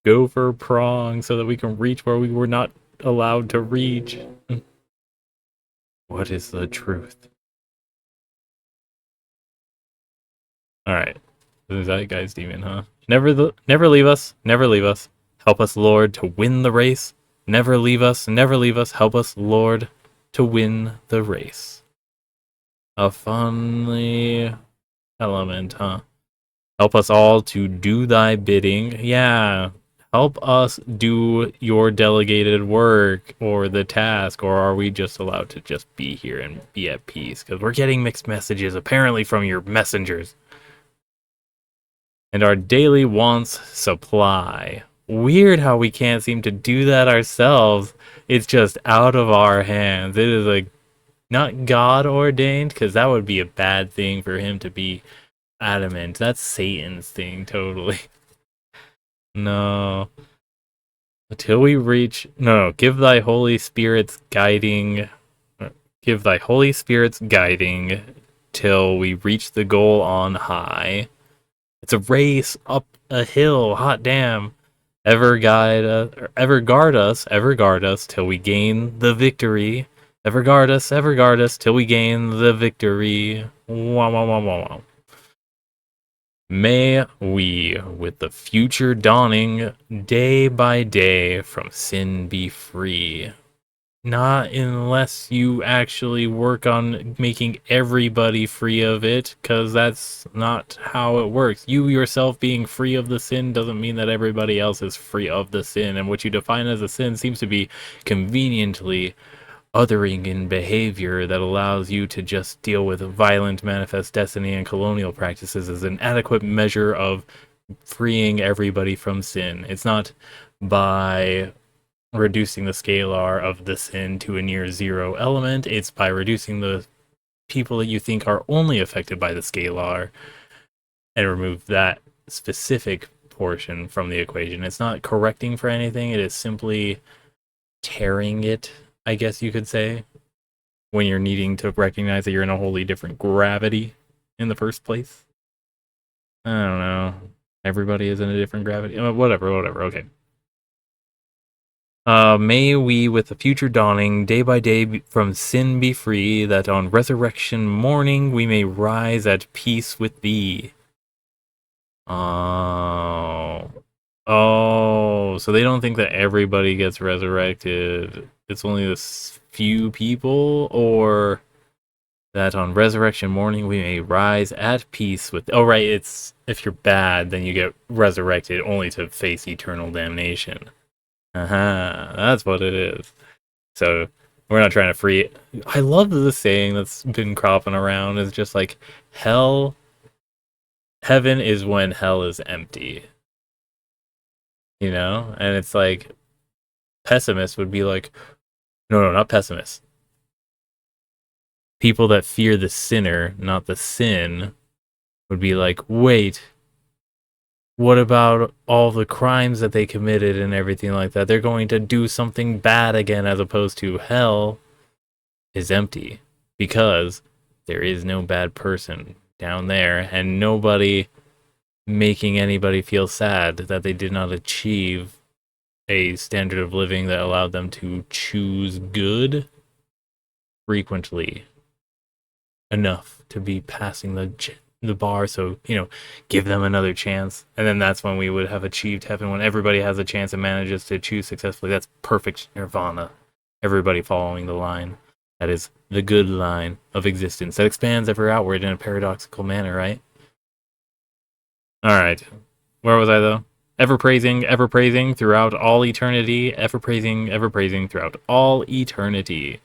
gopher prong so that we can reach where we were not allowed to reach. What is the truth? Alright. The Zeitgeist Demon, huh? Never leave us, never leave us. Help us, Lord, to win the race. Never leave us, never leave us. Help us, Lord, to win the race. A funny element, huh? Help us all to do thy bidding. Yeah, help us do your delegated work or the task, or are we just allowed to just be here and be at peace? Because we're getting mixed messages, apparently, from your messengers. And our daily wants supply. Weird how we can't seem to do that ourselves. It's just out of our hands. It is like not God ordained, because that would be a bad thing for him to be adamant. That's Satan's thing, totally. No. Until we reach... No, give thy Holy Spirit's guiding... Give thy Holy Spirit's guiding till we reach the goal on high. It's a race up a hill. Hot damn. Ever guard us till we gain the victory. Ever guard us till we gain the victory. Wow, wow, wow, wow, wow. May we, with the future dawning, day by day from sin be free. Not unless you actually work on making everybody free of it, because that's not how it works. You yourself being free of the sin doesn't mean that everybody else is free of the sin, and what you define as a sin seems to be conveniently othering in behavior that allows you to just deal with violent manifest destiny and colonial practices as an adequate measure of freeing everybody from sin. It's not by reducing the scalar of the sin to a near zero element. It's by reducing the people that you think are only affected by the scalar and remove that specific portion from the equation. It's not correcting for anything. It is simply tearing it, I guess you could say, when you're needing to recognize that you're in a wholly different gravity in the first place. I don't know. Everybody is in a different gravity. Whatever, okay. May we, with the future dawning, day by day from sin be free, that on resurrection morning we may rise at peace with thee. Oh, so they don't think that everybody gets resurrected. It's only this few people, or that on resurrection morning we may rise at peace with... Oh, right, it's if you're bad, then you get resurrected only to face eternal damnation. That's what it is. So we're not trying to free it. I love the saying that's been cropping around. It's just like heaven is when hell is empty. You know? And it's like pessimists would be like, no, not pessimists. People that fear the sinner, not the sin, would be like, wait, what about all the crimes that they committed and everything like that? They're going to do something bad again, as opposed to hell is empty because there is no bad person down there and nobody making anybody feel sad that they did not achieve a standard of living that allowed them to choose good frequently enough to be passing the bar, so, you know, give them another chance. And then that's when we would have achieved heaven, when everybody has a chance and manages to choose successfully. That's perfect nirvana. Everybody following the line. That is the good line of existence that expands ever outward in a paradoxical manner, right? Alright. Where was I, though? Ever praising throughout all eternity. Ever praising throughout all eternity.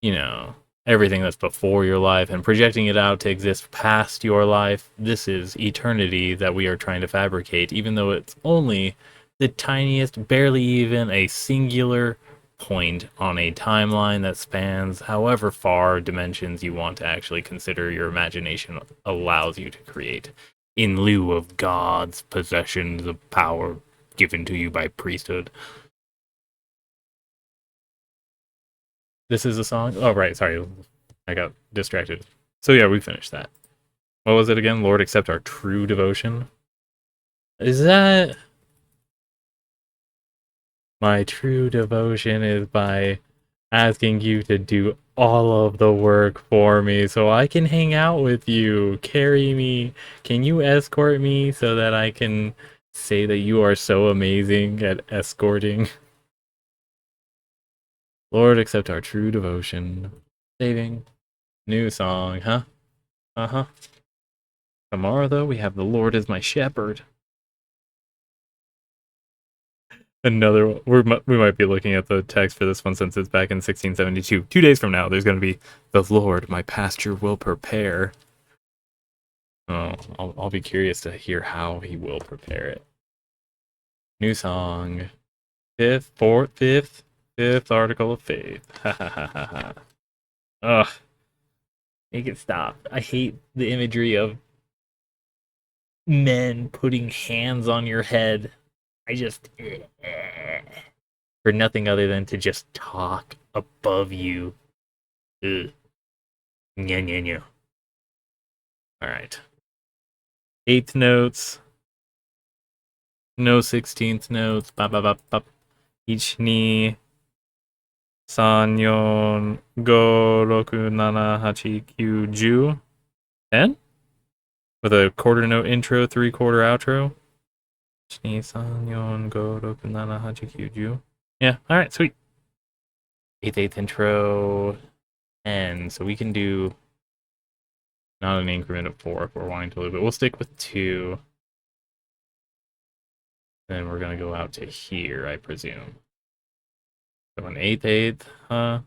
You know, everything that's before your life and projecting it out to exist past your life. This is eternity that we are trying to fabricate, even though it's only the tiniest, barely even a singular point on a timeline that spans however far dimensions you want to actually consider your imagination allows you to create, in lieu of God's possessions of power given to you by priesthood. This is a song? Oh, right, sorry. I got distracted. So yeah, we finished that. What was it again? Lord, accept our true devotion. Is that... My true devotion is by asking you to do all of the work for me so I can hang out with you. Carry me. Can you escort me so that I can say that you are so amazing at escorting? Lord, accept our true devotion. Saving. New song, huh? Uh-huh. Tomorrow, though, we have the Lord as my shepherd. Another, we might be looking at the text for this one since it's back in 1672. 2 days from now, there's going to be, the Lord, my pasture will prepare. Oh, I'll be curious to hear how he will prepare it. New song. Fifth article of faith. Ha ha ha ha ha. Ugh. Make it stop. I hate the imagery of men putting hands on your head. I just... for nothing other than to just talk above you. Ugh. Nya, nya, nya. Alright. 8th notes. No 16th notes. Ba ba ba ba. 1, 2, 3, 4, 5, 6, 7, 8, 9, 10. 10? With a quarter note intro, 3/4 outro. 1, 2, 3, 4, 5, 6, 7, 8, 9, 10. Yeah, alright, sweet. 8th intro. 10. So we can do not an increment of 4 if we're wanting to loop it. We'll stick with 2. Then we're going to go out to here, I presume. So an 8th, huh?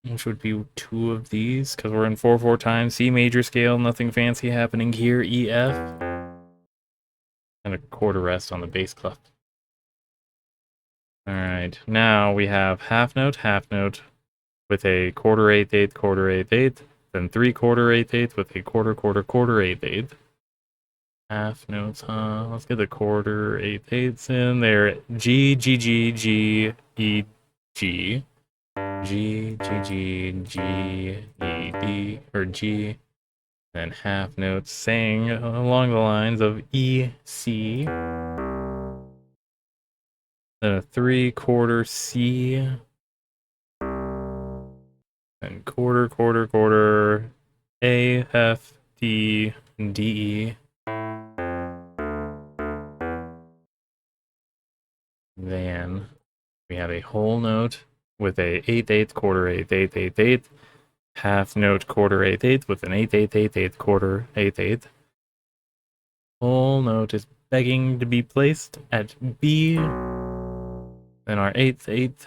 Which would be 2 of these, because we're in 4/4 time. C major scale, nothing fancy happening here. E, F. And a quarter rest on the bass clef. Alright, now we have half note, with a quarter 8/8, quarter 8/8, then 3/4 8/8 with a quarter 8/8. Half notes, huh? Let's get the quarter 8/8s in there. G, G, G, G, E, G. G, G, G, G, E, D, or G. Then half notes saying along the lines of E, C. Then a 3/4 C. And quarter A, F, D, D, E. Then we have a whole note with a 8/8, quarter 8/8, 8/8, half note quarter 8/8 with an 8/8, 8/8, quarter 8/8. Whole note is begging to be placed at B. Then our 8/8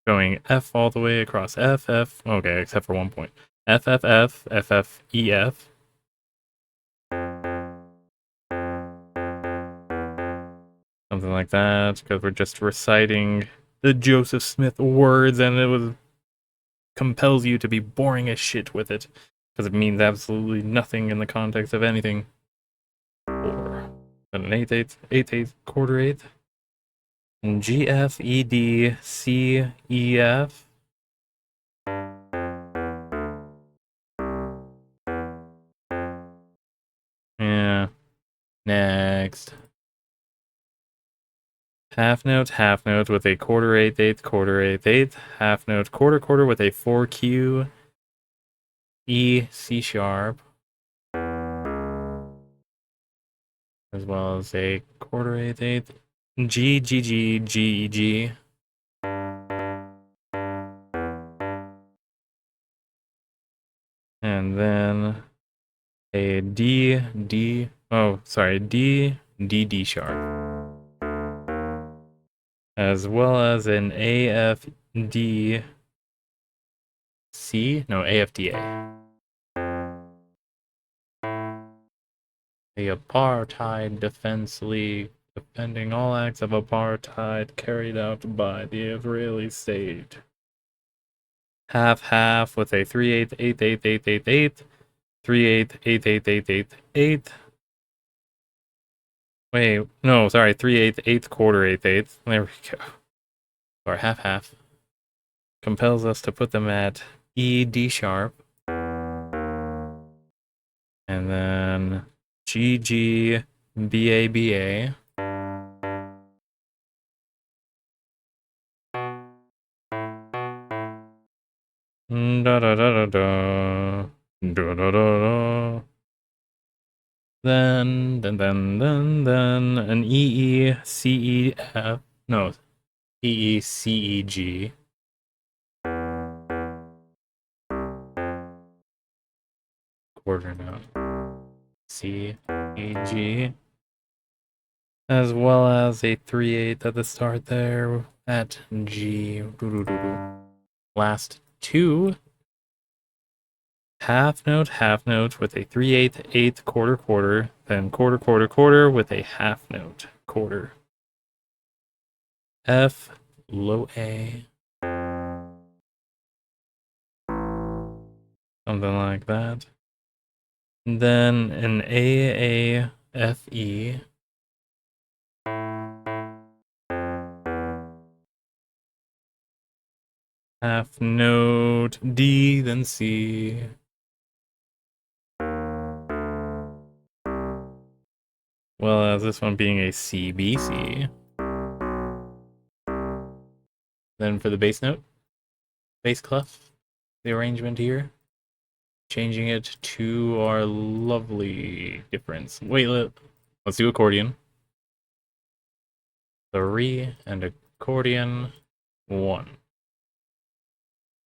going F all the way across F, F. Okay, except for 1 point. F, F, F, F, F, E, F. Something like that, because we're just reciting the Joseph Smith words, and it compels you to be boring as shit with it, because it means absolutely nothing in the context of anything. 4. Then an 8/8, 8/8, quarter 8. And G, F, E, D, C, E, F. Yeah. Next. Half note with a quarter 8/8, quarter 8/8, half note quarter with a 4Q, E, C sharp, as well as a quarter 8/8, G, G, G, G, G. And then a D, D, oh, sorry, D, D, D sharp. As well as an A, F, D, C? No, A, F, D, A. The Apartheid Defense League, defending all acts of apartheid carried out by the Israeli state. Half with a 3/8, 8/8, 8/8, 8, 3/8, 8/8, 8/8, 8. Wait, no, sorry, 3/8, eighth quarter, 8/8. There we go. Or half. Compels us to put them at E, D sharp. And then G, G, B, A, B, A. Da da da da da. Da da da da. Then an E, E, C, E, F. No, E, E, C, E, G. Quarter note. C, E, G. As well as a 3/8 at the start there at G. Last two. Half note with a 3/8, eighth, quarter, then quarter with a half note, quarter. F, low A. Something like that. And then an A, F, E. Half note D, then C. Well as this one being a C, B, C. Then for the bass note, bass clef, the arrangement here. Changing it to our lovely difference. Wait, let's do accordion. 3 and accordion 1.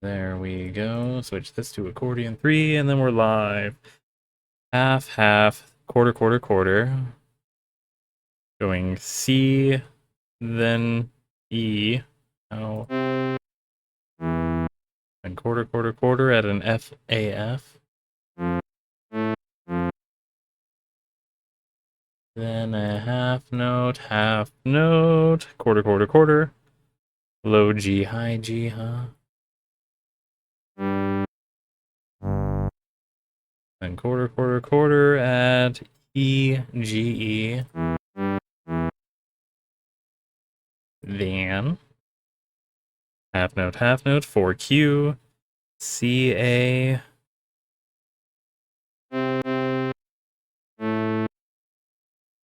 There we go. Switch this to accordion 3 and then we're live. Half, quarter. Going C, then E. Oh. And quarter at an F, A, F. Then a half note, quarter. Low G, high G, huh? Then quarter at E, G, E. Then half note for Q, C, A.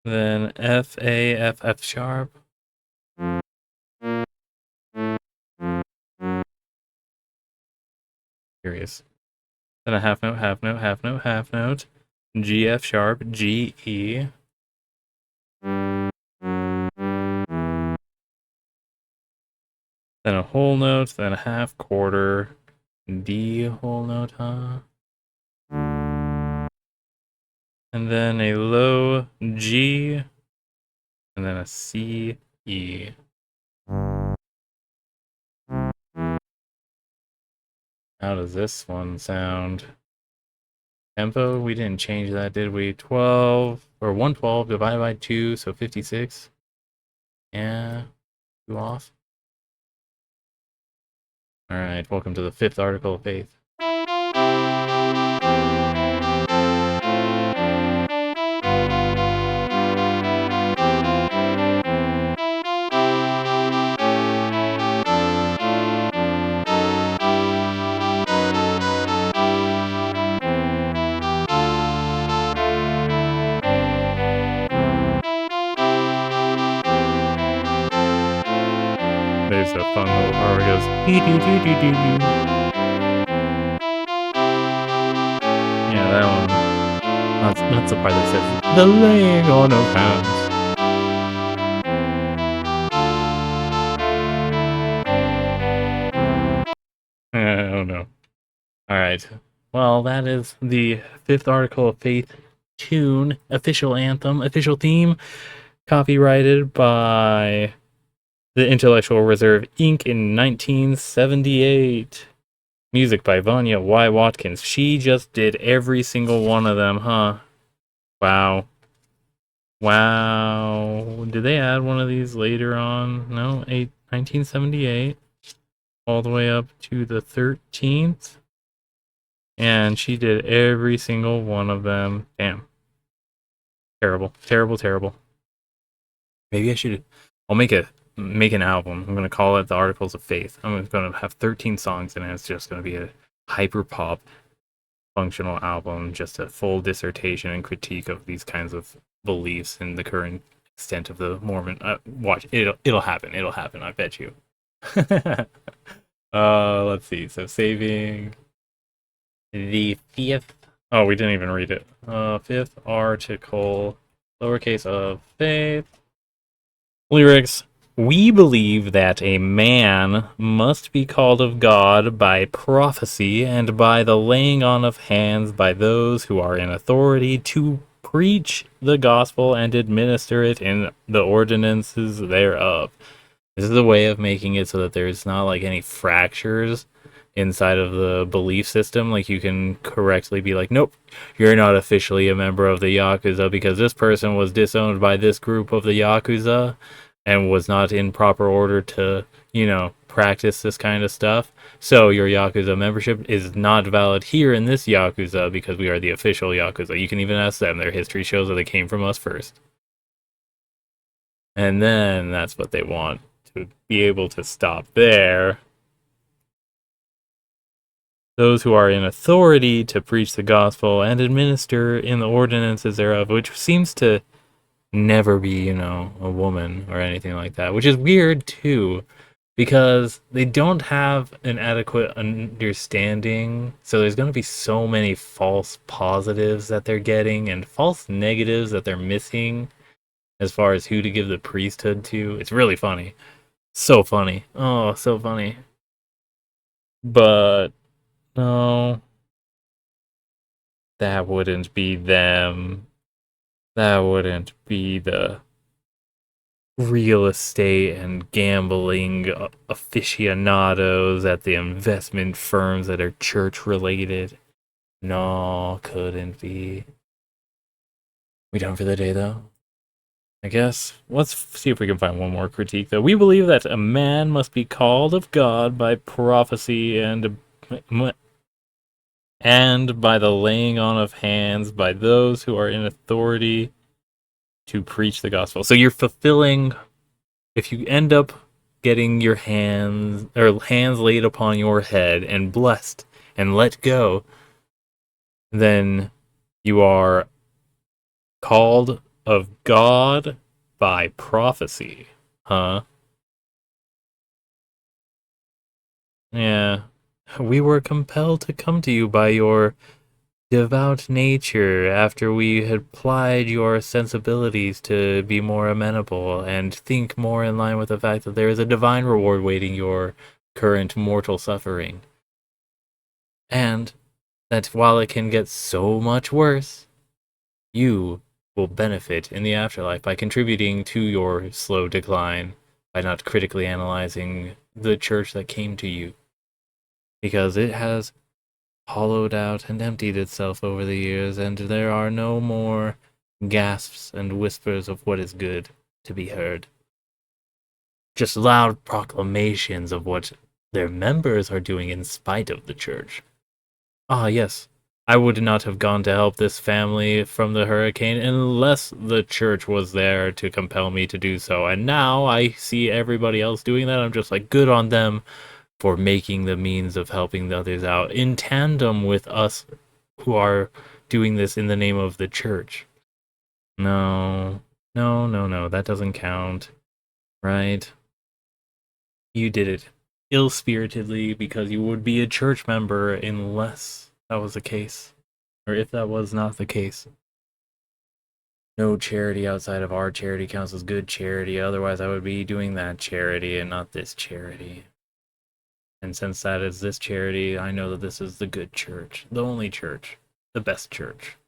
Then F, A, F sharp. Curious. Then a half note. G, F sharp, G, E. Then a whole note, then a half quarter. D, whole note, huh? And then a low G. And then a C, E. How does this one sound? Tempo, we didn't change that, did we? 12, or 112 divided by 2, so 56. Yeah, 2 off. Alright, welcome to the 5th article of faith. There's a fun little part where it goes doo-doo-doo-doo-doo. Yeah, that one. That's the part that says the laying on of hands. Oh no. Alright. Well, that is the 5th article of faith tune, official anthem, official theme, copyrighted by the Intellectual Reserve Inc. in 1978. Music by Vanya Y. Watkins. She just did every single one of them, huh? Wow. Did they add one of these later on? No, 1978. All the way up to the 13th. And she did every single one of them. Damn. Terrible. Maybe I should. I'll make an album. I'm gonna call it the Articles of Faith. I'm gonna have 13 songs, and it's just gonna be a hyper pop functional album, just a full dissertation and critique of these kinds of beliefs and the current extent of the Mormon. Watch, it'll happen. It'll happen. I bet you. Let's see. So saving the fifth. Oh, we didn't even read it. Fifth article, lowercase of faith. Lyrics. We believe that a man must be called of God by prophecy and by the laying on of hands by those who are in authority to preach the gospel and administer it in the ordinances thereof. This is a way of making it so that there's not like any fractures inside of the belief system. Like you can correctly be like, nope, you're not officially a member of the Yakuza because this person was disowned by this group of the Yakuza and was not in proper order to, practice this kind of stuff. So your Yakuza membership is not valid here in this Yakuza because we are the official Yakuza. You can even ask them. Their history shows that they came from us first. And then that's what they want, to be able to stop there. Those who are in authority to preach the gospel and administer in the ordinances thereof, which seems to never be, a woman or anything like that, which is weird too, because they don't have an adequate understanding. So there's going to be so many false positives that they're getting and false negatives that they're missing as far as who to give the priesthood to. It's really funny. So funny. Oh, so funny. But no, that wouldn't be them. That wouldn't be the real estate and gambling aficionados at the investment firms that are church related. No, couldn't be. We done for the day though? I guess. Let's see if we can find one more critique though. We believe that a man must be called of God by prophecy and by the laying on of hands by those who are in authority to preach the gospel. So you're fulfilling, if you end up getting your hands laid upon your head and blessed and let go, then you are called of God by prophecy. Huh? Yeah. We were compelled to come to you by your devout nature after we had plied your sensibilities to be more amenable and think more in line with the fact that there is a divine reward waiting your current mortal suffering. And that while it can get so much worse, you will benefit in the afterlife by contributing to your slow decline by not critically analyzing the church that came to you. Because it has hollowed out and emptied itself over the years, and there are no more gasps and whispers of what is good to be heard. Just loud proclamations of what their members are doing in spite of the church. Ah, yes, I would not have gone to help this family from the hurricane unless the church was there to compel me to do so, and now I see everybody else doing that. I'm just like, good on them for making the means of helping the others out in tandem with us who are doing this in the name of the church. No, that doesn't count, right? You did it ill-spiritedly because you would be a church member unless that was the case, or if that was not the case. No charity outside of our charity counts as good charity, otherwise I would be doing that charity and not this charity. And since that is this charity, I know that this is the good church, the only church, the best church.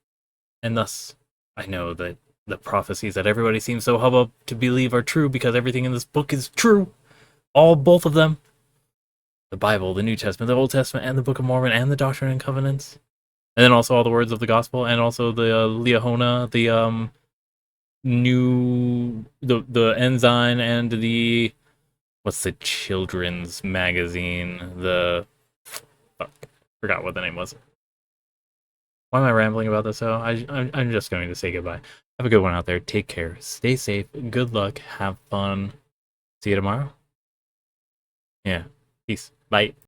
And thus, I know that the prophecies that everybody seems so hubbub to believe are true because everything in this book is true. Both of them. The Bible, the New Testament, the Old Testament, and the Book of Mormon, and the Doctrine and Covenants. And then also all the words of the Gospel, and also the Liahona, the the Ensign, and the... what's the children's magazine? Forgot what the name was. Why am I rambling about this though? I'm just going to say goodbye. Have a good one out there. Take care. Stay safe. Good luck. Have fun. See you tomorrow. Yeah. Peace. Bye.